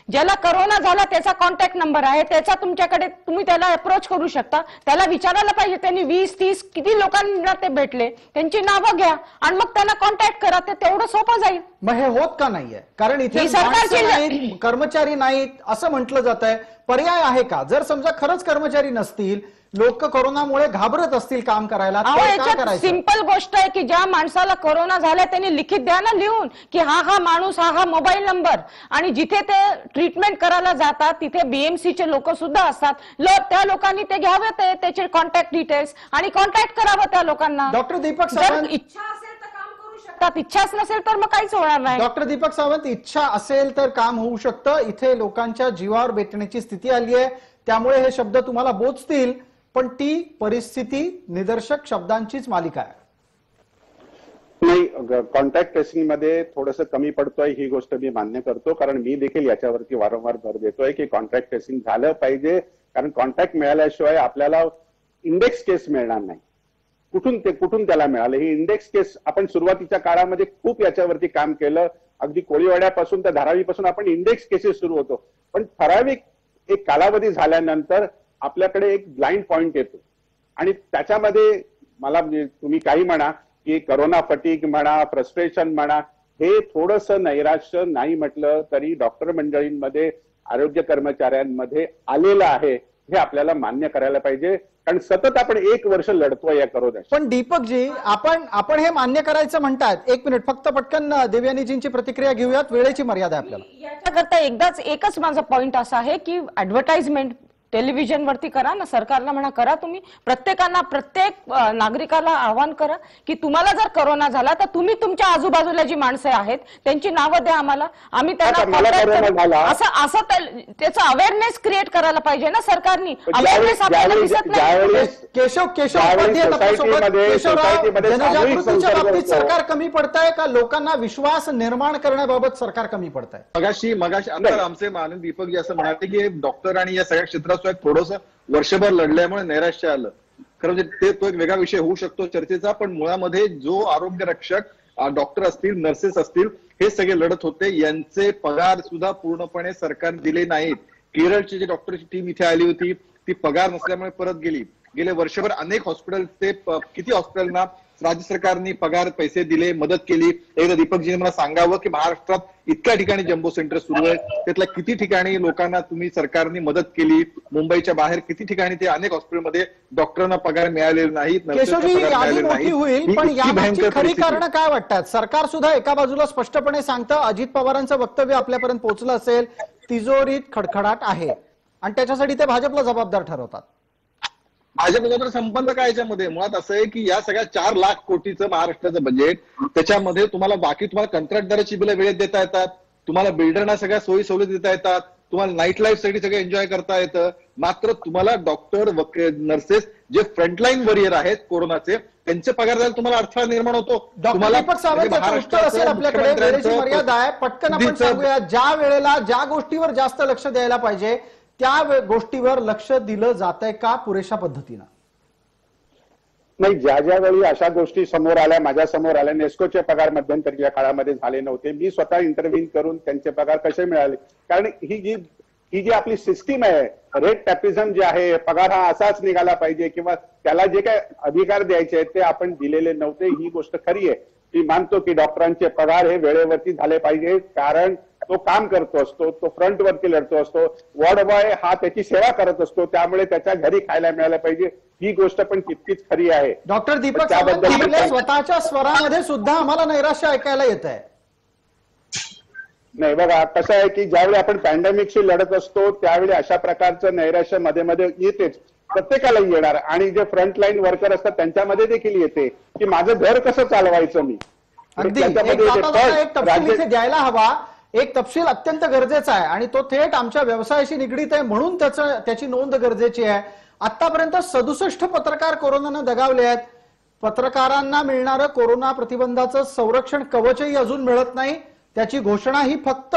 ज्याला कोरोना झाला त्याचा कॉन्टॅक्ट नंबर आहे, त्याचा तुमच्याकडे, तुम्ही त्याला अप्रोच करू शकता. त्याला विचारायला पाहिजे त्यांनी 20-30 किती लोकांना ते भेटले, त्यांची नावं घ्या आणि मग त्यांना कॉन्टॅक्ट करा. ते तेवढं सोपं जाईल. मग हे होत का नाहीये? कारण इथे ही सरकारची माणसं नाहीत, कर्मचारी नाहीत असं म्हटलं जात आहे. पर्याय आहे का? जर समजा खरंच कर्मचारी नसतील, लोक कोरोनामुळे घाबरत असतील काम करायला, तर काय करायचं? सिंपल गोष्ट आहे की ज्या माणसाला कोरोना झाला त्यांनी लिखित द्या ना लिहून की हा माणूस, हा मोबाईल नंबर. आणि जिथे ते ट्रीटमेंट करायला जातात तिथे बीएमसीचे लोक सुद्धा असतात. त्या लोकांनी ते घ्यावेत त्याचे कॉन्टॅक्ट डिटेल्स आणि कॉन्टॅक्ट करावं त्या लोकांना. डॉक्टर दीपक जर सावंत, इच्छा असेल तर काम करू शकतात, इच्छाच नसेल तर मग काहीच होणार नाही. डॉक्टर दीपक सावंत, इच्छा असेल तर काम होऊ शकतं. इथे लोकांच्या जीवावर बेतण्याची स्थिती आली आहे, त्यामुळे हे शब्द तुम्हाला बोचतील, पण ती परिस्थिती निदर्शक शब्दांचीच मालिका आहे. नाही, कॉन्टॅक्ट ट्रेसिंग मध्ये थोडंसं कमी पडतोय ही गोष्ट मी मान्य करतो. कारण मी देखील याच्यावरती वारंवार भर देतोय की कॉन्टॅक्ट ट्रेसिंग झालं पाहिजे. कारण कॉन्टॅक्ट मिळाल्याशिवाय आपल्याला इंडेक्स केस मिळणार नाही. कुठून त्याला मिळालं? ही इंडेक्स केस आपण सुरुवातीच्या काळामध्ये खूप याच्यावरती काम केलं. अगदी कोळीवाड्यापासून तर धारावीपासून आपण इंडेक्स केसेस सुरू होतो. पण ठराविक एक कालावधी झाल्यानंतर आपल्याकडे एक ब्लाइंड पॉइंट येतो आणि त्याच्यामध्ये मला तुम्ही काही म्हणा की करोना फटीग म्हणा, फ्रस्ट्रेशन म्हणा, हे थोडंसं नैराश्य नाही म्हटलं तरी डॉक्टर मंडळींमध्ये, आरोग्य कर्मचाऱ्यांमध्ये आलेलं आहे. हे आपल्याला मान्य करायला पाहिजे. कारण सतत आपण 1 वर्ष लढतोय या करोनाशी. पण दीपकजी, आपण हे मान्य करायचं म्हणतात. 1 मिनिट फक्त पटकन देवयानीजींची प्रतिक्रिया घेऊयात, वेळेची मर्यादा आहे आपल्याला. याच्याकरता एकच माझा पॉइंट असा आहे की ऍडव्हर्टाइजमेंट टेलिव्हिजनवरती करा ना, सरकारला म्हणा करा तुम्ही. प्रत्येक नागरिकाला आवाहन करा की तुम्हाला जर कोरोना झाला तर तुम्ही तुमच्या आजूबाजूला जी माणसं आहेत त्यांची नावं द्या आम्हाला, आम्ही त्यांना असं त्याचं अवेअरनेस क्रिएट करायला पाहिजे ना सरकारनी. अवेअरनेस आपल्याला दिसत नाही. जनजागृतीच्या बाबतीत सरकार कमी पडतंय का लोकांना विश्वास निर्माण करण्याबाबत सरकार कमी पडतंय? मगाशी आता आमचे माननीय दीपकजी असं म्हणाले की डॉक्टर आणि या सगळ्या क्षेत्रात थोडंसं वर्षभर लढल्यामुळे नैराश्य आलं. खरं म्हणजे तो एक वेगळा विषय होऊ शकतो चर्चेचा. पण मुळामध्ये जो आरोग्य रक्षक डॉक्टर असतील, नर्सेस असतील, हे सगळे लढत होते, यांचे पगार सुद्धा पूर्णपणे सरकारने दिले नाहीत. केरळची जी डॉक्टरची टीम इथे आली होती ती पगार नसल्यामुळे परत गेली. गेले वर्षभर अनेक हॉस्पिटल, ते किती हॉस्पिटलना राज्य सरकारने पगार पैसे दिले, मदत केली. एकदा दीपकजीने मला सांगावं की महाराष्ट्रात इतक्या ठिकाणी जम्बो सेंटर सुरू आहे, त्यातल्या किती ठिकाणी लोकांना तुम्ही सरकारने मदत केली. मुंबईच्या बाहेर किती ठिकाणी ते अनेक हॉस्पिटलमध्ये डॉक्टरांना पगार मिळालेले नाहीत, केशवजी यादी मोठी होईल, पण यामागची खरी कारण काय वाटतात? सरकार सुद्धा एका बाजूला स्पष्टपणे सांगतं, अजित पवारांचं वक्तव्य आपल्यापर्यंत पोहोचलं असेल, तिजोरीत खडखडाट आहे. आणि त्याच्यासाठी ते भाजपला जबाबदार ठरवतात. भाजपचा तर संबंध काय याच्यामध्ये? मुळात असं आहे की या सगळ्या 4 लाख कोटीचं महाराष्ट्राचं बजेट, त्याच्यामध्ये तुम्हाला कंत्राटदाराची बिलं वेळेत देता येतात, तुम्हाला बिल्डरना सगळ्या सोयी सवलती देता येतात, तुम्हाला नाईट लाईफ साठी सगळं एन्जॉय करता येतं. मात्र तुम्हाला डॉक्टर, नर्सेस जे फ्रंटलाईन वॉरियर आहेत कोरोनाचे, त्यांचे पगार द्यायला तुम्हाला अडथळा निर्माण होतो. डॉक्टर दीपक सावंत याचं उत्तर असेल आपल्याकडे, वेळेची मर्यादा आहे, पटकन आपण सांगूया ज्या वेळेला ज्या गोष्टीवर जास्त लक्ष द्यायला पाहिजे त्या गोष्टीवर लक्ष दिलं जातंय का पुरेशा पद्धतीनं? नाही, ज्या ज्या वेळी अशा गोष्टी समोर आल्या, माझ्या समोर आल्या, नेस्कोचे पगार मध्यंतरीच्या काळामध्ये झाले नव्हते, मी स्वतः इंटरव्ह्यू करून त्यांचे पगार कसे मिळाले. कारण ही जी आपली सिस्टीम आहे, रेट टॅपिझम जे आहे, पगार हा असाच निघाला पाहिजे किंवा त्याला जे काय अधिकार द्यायचे आहेत ते आपण दिलेले नव्हते, ही गोष्ट खरी आहे. मी मानतो की डॉक्टरांचे पगार हे वेळेवरती झाले पाहिजे, कारण तो काम करतो असतो, तो फ्रंटवरती लढतो असतो, वॉर्ड बॉय हा त्याची सेवा करत असतो, त्यामुळे त्याच्या घरी खायला मिळायला पाहिजे, ही गोष्ट पण तितकीच खरी आहे. डॉक्टर दीपक सावंत, आपल्या स्वतःच्या स्वरामध्ये सुद्धा आम्हाला नैराश्य ऐकायला येत आहे. नाही बघा, कसं आहे की ज्यावेळी आपण पॅन्डेमिकशी लढत असतो त्यावेळी अशा प्रकारचं नैराश्य मध्ये मध्ये येतेच, प्रत्येकाला येणार. आणि जे फ्रंटलाईन वर्कर असतात त्यांच्यामध्ये देखील येते की माझं घर कसं चालवायचं मी. अगदी एक तपशील इथे द्यायला हवा. एक तपशील अत्यंत गरजेचा आहे आणि तो थेट आमच्या व्यवसायाशी निगडीत आहे, म्हणून त्याची नोंद गरजेची आहे. आतापर्यंत 67 पत्रकार कोरोनानं दगावले आहेत. पत्रकारांना मिळणारं कोरोना प्रतिबंधाचं संरक्षण कवचही अजून मिळत नाही. त्याची घोषणा ही फक्त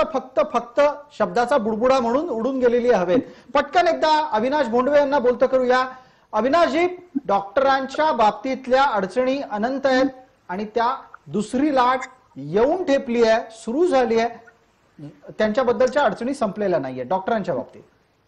शब्दाचा बुडबुडा म्हणून उडून गेलेली हवेत. पटकन एकदा अविनाश भोंडवे यांना बोलतं करूया. अविनाशजी, डॉक्टरांच्या बाबतीतल्या अडचणी अनंत आहेत आणि त्या दुसरी लाट येऊन ठेपली आहे, सुरू झाली आहे. त्यांच्याबद्दलच्या अडचणी संपलेल्या नाहीये. डॉक्टरांच्या बाबतीत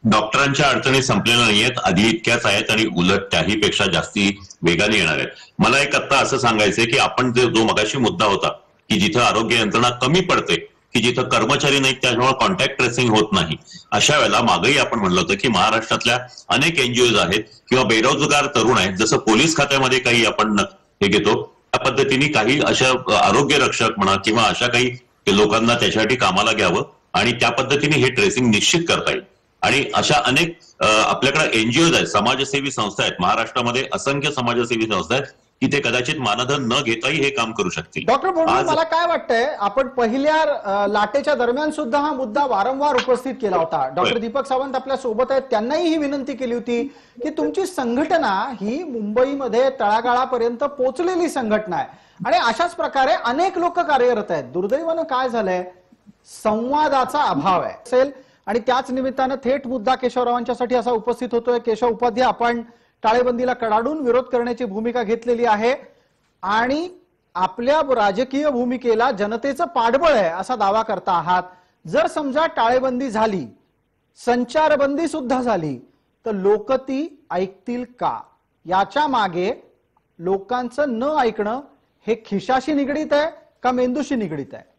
डॉक्टरांच्या अडचणी संपलेल्या नाहीयेत, आधी इतक्याच आहेत आणि उलट त्याही पेक्षा जास्ती वेगाने येणार आहेत. मला एक आता असं सांगायचंय की आपण जो मगाशी मुद्दा होता की जिथं आरोग्य यंत्रणा कमी पडते, की जिथं कर्मचारी नाहीत त्याच्यामुळे कॉन्टॅक्ट ट्रेसिंग होत नाही, अशा वेळेला मागेही आपण म्हणलं होतं की महाराष्ट्रातल्या अनेक एनजीओज आहेत किंवा बेरोजगार तरुण आहेत, जसं पोलीस खात्यामध्ये काही आपण हे घेतो त्या पद्धतीने काही अशा आरोग्य रक्षक म्हणा किंवा अशा काही लोकांना त्याच्यासाठी कामाला घ्यावं आणि त्या पद्धतीने हे ट्रेसिंग निश्चित करता येईल. आणि अशा अनेक आपल्याकडे एनजीओज आहेत, समाजसेवी संस्था आहेत, महाराष्ट्रामध्ये असंख्य समाजसेवी संस्था आहेत की ते कदाचित मानधन न घेताही हे काम करू शकतील. डॉक्टर भोंडवे, मला काय वाटतंय, आपण पहिल्या लाटेच्या दरम्यान सुद्धा हा मुद्दा वारंवार उपस्थित केला होता. डॉक्टर दीपक सावंत आपल्या सोबत आहेत, त्यांनाही ही विनंती केली होती की तुमची संघटना ही मुंबईमध्ये तळागाळापर्यंत पोहोचलेली संघटना आहे आणि अशाच प्रकारे अनेक लोक कार्यरत आहेत. दुर्दैवानं काय झालंय, संवादाचा अभाव आहे असेल आणि त्याच निमित्तानं थेट मुद्दा केशवरावांच्यासाठी असा उपस्थित होतोय. केशव उपाध्याय, आपण टाळेबंदीला कडाडून विरोध करण्याची भूमिका घेतलेली आहे आणि आपल्या राजकीय भूमिकेला जनतेचं पाठबळ आहे असा दावा करता आहात. जर समजा टाळेबंदी झाली, संचारबंदी सुद्धा झाली, तर लोक ती ऐकतील का? याच्या मागे लोकांचं न ऐकणं हे खिशाशी निगडीत आहे का मेंदूशी निगडीत आहे?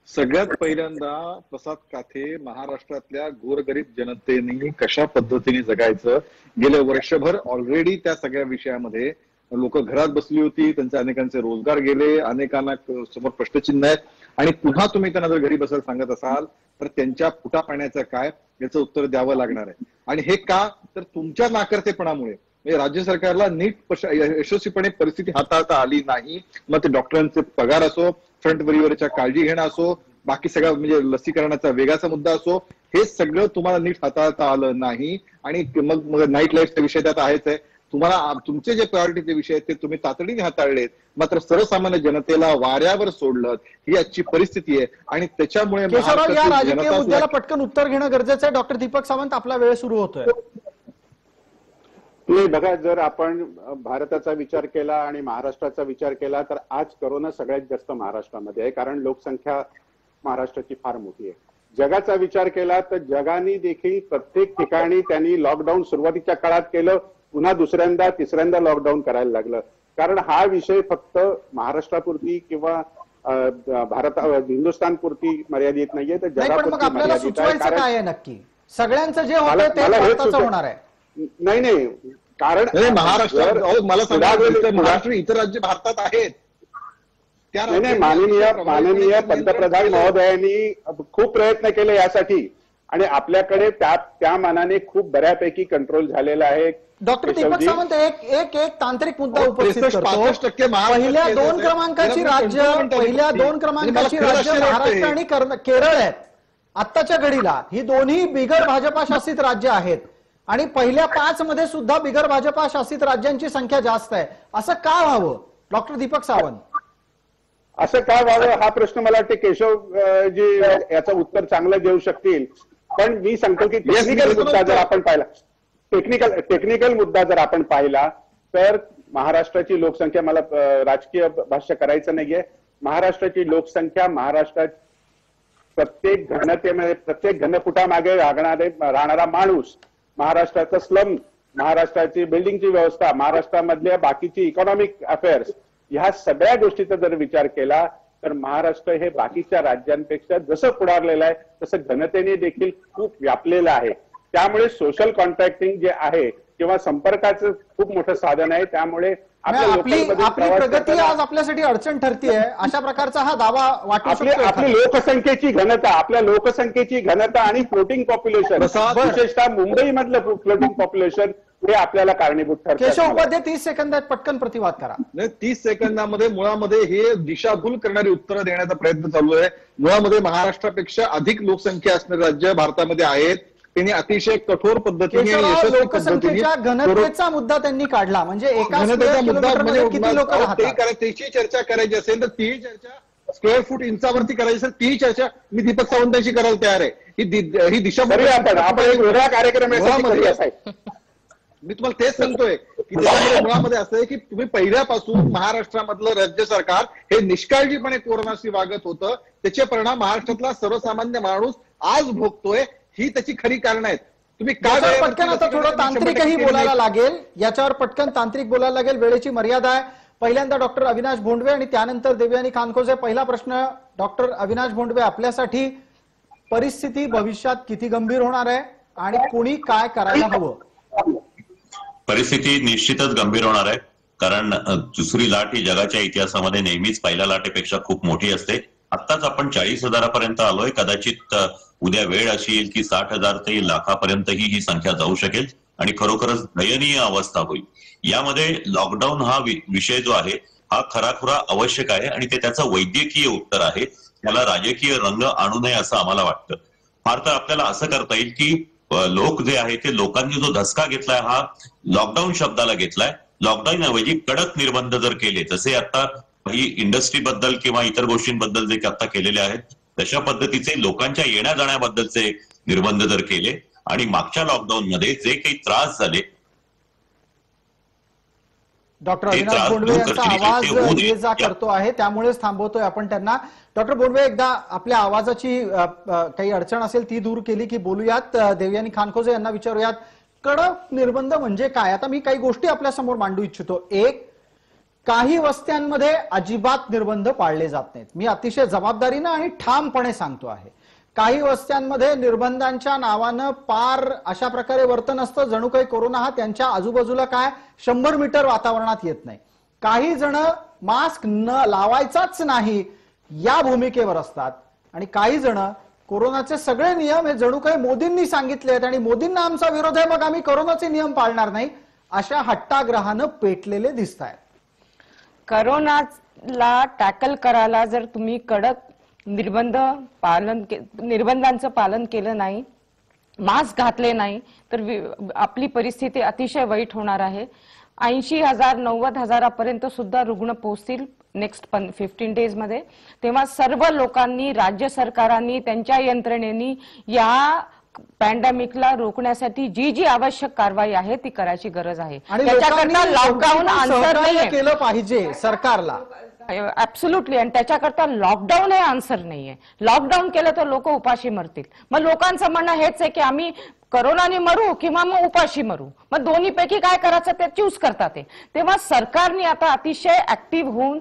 सगळ्यात पहिल्यांदा प्रसाद काथे, महाराष्ट्रातल्या गोरगरीब जनतेने कशा पद्धतीने जगायचं, गेल्या वर्षभर ऑलरेडी त्या सगळ्या विषयामध्ये लोक घरात बसली होती, त्यांचे अनेकांचे रोजगार गेले, अनेकांना समोर प्रश्नचिन्ह आहेत आणि पुन्हा तुम्ही त्यांना जर घरी बसायला सांगत असाल तर त्यांच्या पोटा पाण्याचं काय याचं उत्तर द्यावं लागणार आहे. आणि हे का, तर तुमच्या नाकर्तेपणामुळे राज्य सरकारला नीट यशस्वीपणे परिस्थिती हाताळता आली नाही. मग ते डॉक्टरांचे पगार असो, फ्रंट वरीवरच्या काळजी घेणं असो, बाकी सगळं म्हणजे लसीकरणाचा वेगाचा मुद्दा असो, हे सगळं तुम्हाला नीट हाताळता आलं नाही. आणि मग नाईट लाईफचा विषय त्यात आहेच आहे. तुम्हाला तुमचे जे प्रायोरिटीचे विषय आहेत ते तुम्ही तातडीने हाताळलेत, मात्र सर्वसामान्य जनतेला वाऱ्यावर सोडलं, ही आजची परिस्थिती आहे. आणि त्याच्यामुळे या राजकीय मुद्द्याला पटकन उत्तर घेणं गरजेचं आहे. डॉक्टर दीपक सावंत, आपला वेळ सुरू होतोय. नाही बघा, जर आपण भारताचा विचार केला आणि महाराष्ट्राचा विचार केला तर आज कोरोना सगळ्यात जास्त महाराष्ट्रामध्ये आहे, कारण लोकसंख्या महाराष्ट्राची फार मोठी आहे. जगाचा विचार केला तर जगाने देखील प्रत्येक ठिकाणी त्यांनी लॉकडाऊन सुरुवातीच्या काळात केलं, पुन्हा दुसऱ्यांदा तिसऱ्यांदा लॉकडाऊन करायला लागलं. कारण हा विषय फक्त महाराष्ट्रापुरती किंवा हिंदुस्थानपुरती मर्यादित नाहीये, तर जगापुरती मर्यादित आहे. नक्की सगळ्यांचं जे होतं ते भारताचं होणार आहे. नाही, कारण महाराष्ट्र, मला सांगा, महाराष्ट्र इतर राज्य भारतात आहेत. माननीय पंतप्रधान महोदयांनी खूप प्रयत्न केले यासाठी, आणि आपल्याकडे त्या मानाने खूप बऱ्यापैकी कंट्रोल झालेला आहे. डॉक्टर दीपक केशवजी, सावंत एक तांत्रिक मुद्दा उपस्थित 65% करतो. पहिल्या दोन क्रमांकाची राज्य महाराष्ट्र आणि केरळ आहेत आत्ताच्या घडीला. ही दोन्ही बिगर भाजपा शासित राज्य आहेत आणि पहिल्या 5 मध्ये सुद्धा बिगर भाजपा शासित राज्यांची संख्या जास्त आहे. असं का व्हावं डॉक्टर दीपक सावंत? असं का व्हावं हा प्रश्न मला वाटते केशव जी याचं उत्तर चांगलं देऊ शकतील. पण मी सांगतो की टेक्निकल मुद्दा जर आपण पाहिला टेक्निकल मुद्दा जर आपण पाहिला तर महाराष्ट्राची लोकसंख्या, मला राजकीय भाष्य करायचं नाहीये, महाराष्ट्राची लोकसंख्या महाराष्ट्रात प्रत्येक घनतेमध्ये प्रत्येक घनफुटामागे राहणारा माणूस, महाराष्ट्राचं स्लम, महाराष्ट्राची बिल्डिंगची व्यवस्था, महाराष्ट्रामधल्या बाकीची इकॉनॉमिक अफेअर्स, ह्या सगळ्या गोष्टीचा जर विचार केला तर महाराष्ट्र हे बाकीच्या राज्यांपेक्षा जसं पुढारलेलं आहे तसं घनतेने देखील खूप व्यापलेलं आहे. त्यामुळे सोशल कॉन्ट्रॅक्टिंग जे आहे किंवा संपर्काचं खूप मोठं साधन आहे. त्यामुळे आपली प्रगती आज आपल्यासाठी अडचण ठरतीये अशा प्रकारचा हा दावा वाटू शकतो. आपली लोकसंख्येची घनता, आपल्या लोकसंख्येची घनता आणि फ्लोटिंग पॉप्युलेशन, विशेषतः मुंबई मधलं फ्लोटिंग पॉप्युलेशन हे आपल्याला कारणीभूत ठरतं. केशव उपाध्ये 30 सेकंदात पटकन प्रतिवाद करा. 30 सेकंदामध्ये मुळामध्ये हे दिशाभूल करणारी उत्तरं देण्याचा प्रयत्न चालू आहे. मुळामध्ये महाराष्ट्रापेक्षा अधिक लोकसंख्या असणारे राज्य भारतामध्ये आहेत. त्यांनी अतिशय कठोर पद्धतीने लोकसंख्येच्या घनतेचा मुद्दा त्यांनी काढला. म्हणजे एका किती लोक त्याची चर्चा करायची असेल तर तीही चर्चा स्क्वेअर फूट इंचावरती करायची असेल तीही चर्चा मी दीपक सावंतांशी करायला तयार आहे. ही दिशा आपण एक वेगळा कार्यक्रम मी तुम्हाला तेच सांगतोय की त्याच्यामध्ये मुळामध्ये असं आहे की तुम्ही पहिल्यापासून महाराष्ट्रामधलं राज्य सरकार हे निष्काळजीपणे कोरोनाशी वागत होतं. त्याचे परिणाम महाराष्ट्रातला सर्वसामान्य माणूस आज भोगतोय. ही त्याची खरी कारण आहेत. तुम्ही काय पटकन आता थोडं तांत्रिकही बोलायला लागेल, याच्यावर पटकन तांत्रिक बोलायला लागेल, वेळेची मर्यादा आहे. पहिल्यांदा डॉक्टर अविनाश भोंडवे आणि त्यानंतर देवयानी खानखोजे. पहिला प्रश्न डॉक्टर अविनाश भोंडवे, आपल्यासाठी परिस्थिती भविष्यात किती गंभीर होणार आहे आणि कोणी काय करायला हवं? परिस्थिती निश्चितच गंभीर होणार आहे, कारण दुसरी लाट ही जगाच्या इतिहासामध्ये नेहमीच पहिल्या लाटेपेक्षा खूप मोठी असते. आत्ताच आपण 40,000पर्यंत आलोय. कदाचित उद्या वेळ अशी येईल की 60,000 ते लाखापर्यंतही ही संख्या जाऊ शकेल आणि खरोखरच दयनीय अवस्था होईल. यामध्ये लॉकडाऊन हा विषय जो आहे हा खराखुरा आवश्यक आहे आणि ते त्याचं वैद्यकीय उत्तर आहे. त्याला राजकीय रंग आणू नये असं आम्हाला वाटतं. फार तर आपल्याला असं करता येईल की लोक जे आहे ते लोकांनी जो धसका घेतलाय हा लॉकडाऊन शब्दाला घेतलाय. लॉकडाऊन ऐवजी कडक निर्बंध जर केले, जसे आता काही इंडस्ट्रीबद्दल किंवा इतर गोष्टींबद्दल जे आता केलेले आहेत तशा पद्धतीचे लोकांच्या येण्या जाण्याबद्दलचे निर्बंध जर केले आणि मागच्या लॉकडाऊन मध्ये जे काही त्रास झाले, डॉक्टर अविनाश भोंडवे यांचा आवाज ये जा करतो आहे त्यामुळेच थांबवतोय आपण त्यांना. डॉक्टर भोंडवे, एकदा आपल्या आवाजाची काही अडचण असेल ती दूर केली की बोलूयात. देवयानी खानखोजे यांना विचारूयात, कडक निर्बंध म्हणजे काय? आता मी काही गोष्टी आपल्या समोर मांडू इच्छितो. एक, काही वस्त्यांमध्ये अजिबात निर्बंध पाळले जात नाहीत. मी अतिशय जबाबदारीनं आणि ठामपणे सांगतो आहे. काही वस्त्यांमध्ये निर्बंधांच्या नावानं पार अशा प्रकारे वर्तन असतं जणू काही कोरोना हा त्यांच्या आजूबाजूला काय 100 मीटर वातावरणात येत नाही. काही जण मास्क न लावायचाच नाही या भूमिकेवर असतात आणि काही जण कोरोनाचे सगळे नियम हे जणू काही मोदींनी सांगितले आहेत आणि मोदींना आमचा विरोध आहे मग आम्ही कोरोनाचे नियम पाळणार नाही अशा हट्टाग्रहानं पेटलेले दिसत आहेत. करोनाला टॅकल करायला जर तुम्ही कडक निर्बंधांचं पालन केलं नाही, मास्क घातले नाही तर आपली परिस्थिती अतिशय वाईट होणार आहे. 80,000 90,000पर्यंत सुद्धा रुग्ण पोहोचतील नेक्स्ट 15 डेज मध्ये. तेव्हा सर्व लोकांनी, राज्य सरकारांनी, त्यांच्या यंत्रणेनी या पॅन्डेमिकला रोखण्यासाठी जी जी आवश्यक कारवाई आहे ती करायची गरज आहे. त्याच्याकरता लॉकडाऊन आन्सर नाही केलं पाहिजे सरकारला. ऍब्सोल्युटली. आणि त्याच्याकरता लॉकडाऊन हे आन्सर नाहीये. लॉकडाऊन केलं तर लोक उपाशी मरतील. मग लोकांचं म्हणणं हेच आहे की आम्ही कोरोनाने मरू किंवा मग उपाशी मरू, मग दोन्हीपैकी काय करायचं ते चूज करतात. तेव्हा सरकारने आता अतिशय ऍक्टिव्ह होऊन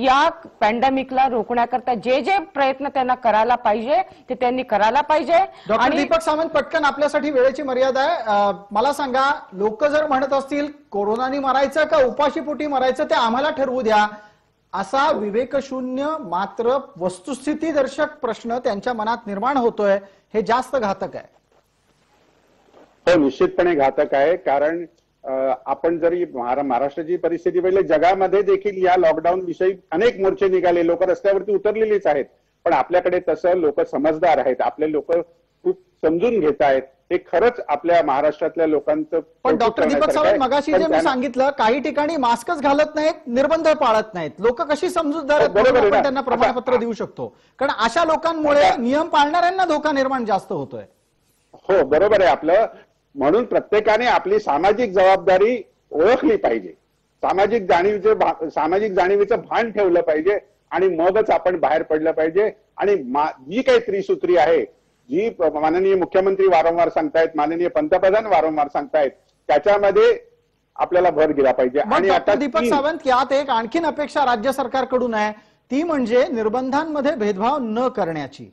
या पॅन्डेमिकला रोखण्याकरता जे जे प्रयत्न त्यांना करायला पाहिजे ते त्यांनी करायला पाहिजे. डॉक्टर दीपक सावंत, पटकन आपल्यासाठी वेळेची मर्यादा आहे. मला सांगा, लोक जर म्हणत असतील कोरोनाने मरायचं का उपाशीपोटी मरायचं ते आम्हाला ठरवू द्या, असा विवेकशून्य मात्र वस्तुस्थितीदर्शक प्रश्न त्यांच्या मनात निर्माण होतोय, हे जास्त घातक आहे. हो, निश्चितपणे घातक आहे. कारण आपण जरी महाराष्ट्राची परिस्थिती पाहिली, जगामध्ये देखील या लॉकडाऊन विषयी अनेक मोर्चे निघाले, लोक रस्त्यावरती उतरलेलीच आहेत. पण आपल्याकडे तसं लोक समजदार आहेत, आपले लोक खूप समजून घेत आहेत. हे खरंच आपल्या महाराष्ट्रातल्या लोकांचं. पण डॉक्टर दीपक सावंत, मगाशी जे मी सांगितलं, काही ठिकाणी मास्कच घालत नाहीत, निर्बंध पाळत नाहीत. लोक कशी समजूतदार आहेत, बरोबर आहे आपण ना. त्यांना प्रमाणपत्र देऊ शकतो. कारण अशा लोकांमुळे नियम पाळणाऱ्यांना धोका निर्माण जास्त होतोय. हो, बरोबर आहे आपलं. म्हणून प्रत्येकाने आपली सामाजिक जबाबदारी ओळखली पाहिजे, सामाजिक जाणीवीचं भान ठेवलं पाहिजे आणि मगच आपण बाहेर पडलं पाहिजे. आणि जी काही त्रिसूत्री आहे, जी माननीय मुख्यमंत्री वारंवार सांगतायत, माननीय पंतप्रधान वारंवार सांगतायत, त्याच्यामध्ये आपल्याला भर दिला पाहिजे. आणि आता दीपक सावंत, यात एक आणखीन अपेक्षा राज्य सरकारकडून आहे, ती म्हणजे निर्बंधांमध्ये भेदभाव न करण्याची.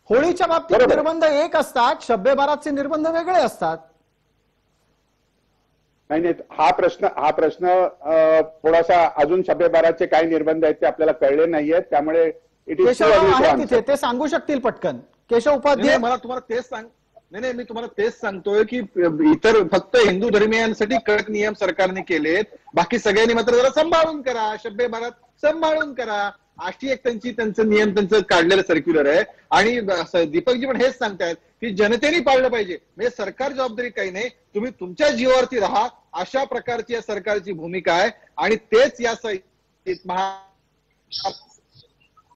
होळीच्या बाबतीत निर्बंध एक असतात, शब्बे बारातचे निर्बंध वेगळे असतात. नाही, हा प्रश्न थोडासा अजून शब्बे बारातचे काय निर्बंध आहेत ते आपल्याला कळले नाहीयेत. त्यामुळे तिथे ते सांगू शकतील पटकन. केशव उपाध्याय, मला तुम्हाला तेच नाही, मी तुम्हाला तेच सांगतोय की इतर फक्त हिंदू धर्मियांसाठी कडक नियम सरकारने केलेत, बाकी सगळ्यांनी मात्र जरा सांभाळून करा, शब्बे बारात सांभाळून करा, अशी एक त्यांचं नियम त्यांचं काढलेलं सर्क्युलर आहे. आणि दीपकजी पण हेच सांगतायत की जनतेने पाळलं पाहिजे. म्हणजे सरकार जबाबदारी काही नाही, तुम्ही तुमच्या जीवावरती राहा, अशा प्रकारची या सरकारची भूमिका आहे. आणि तेच या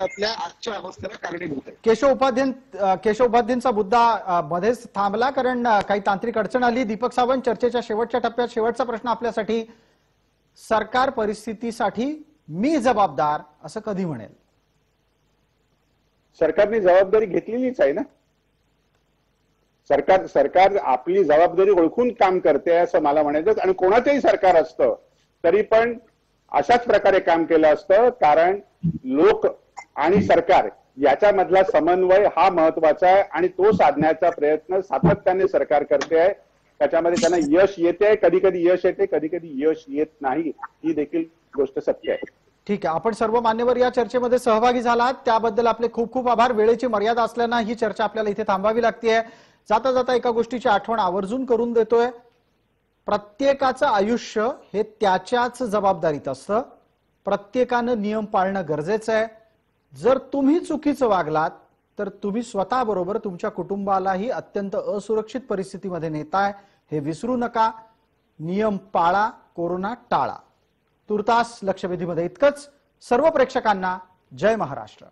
आजच्या अवस्थेला कारणीभूत आहे. केशव उपाध्यांचा मुद्दा मध्येच थांबला कारण काही तांत्रिक अडचण आली. दीपक सावंत, चर्चेच्या शेवटच्या टप्प्यात शेवटचा प्रश्न आपल्यासाठी. सरकार परिस्थितीसाठी मी जबाबदार असं कधी म्हणेल? सरकारने जबाबदारी घेतलेलीच आहे ना. सरकार आपली जबाबदारी ओळखून काम करते असं मला म्हणायचं. आणि कोणाचंही सरकार असतं तरी पण अशाच प्रकारे काम केलं असतं, कारण लोक आणि सरकार याच्यामधला समन्वय हा महत्वाचा आहे आणि तो साधण्याचा प्रयत्न सातत्याने सरकार करते आहे. त्याच्यामध्ये त्यांना यश येते, कधी कधी यश येते, कधी कधी यश येत नाही, ही देखील गोष्ट सत्य आहे. ठीक आहे, आपण सर्व मान्यवर या चर्चेमध्ये सहभागी झालात त्याबद्दल आपले खूप खूप आभार. वेळेची मर्यादा असल्यानं ही चर्चा आपल्याला इथे थांबावी लागतेय. जाता जाता एका गोष्टीची आठवण आवर्जून करून देतोय, प्रत्येकाचं आयुष्य हे त्याच्याच जबाबदारीत असतं. प्रत्येकानं नियम पाळणं गरजेचं आहे. जर तुम्ही चुकीचं वागलात तर तुम्ही स्वतःबरोबर तुमच्या कुटुंबालाही अत्यंत असुरक्षित परिस्थितीमध्ये नेताय, हे विसरू नका. नियम पाळा, कोरोना टाळा. तुर्तास लक्षवेधीमध्ये इतकंच. सर्व प्रेक्षकांना जय महाराष्ट्र.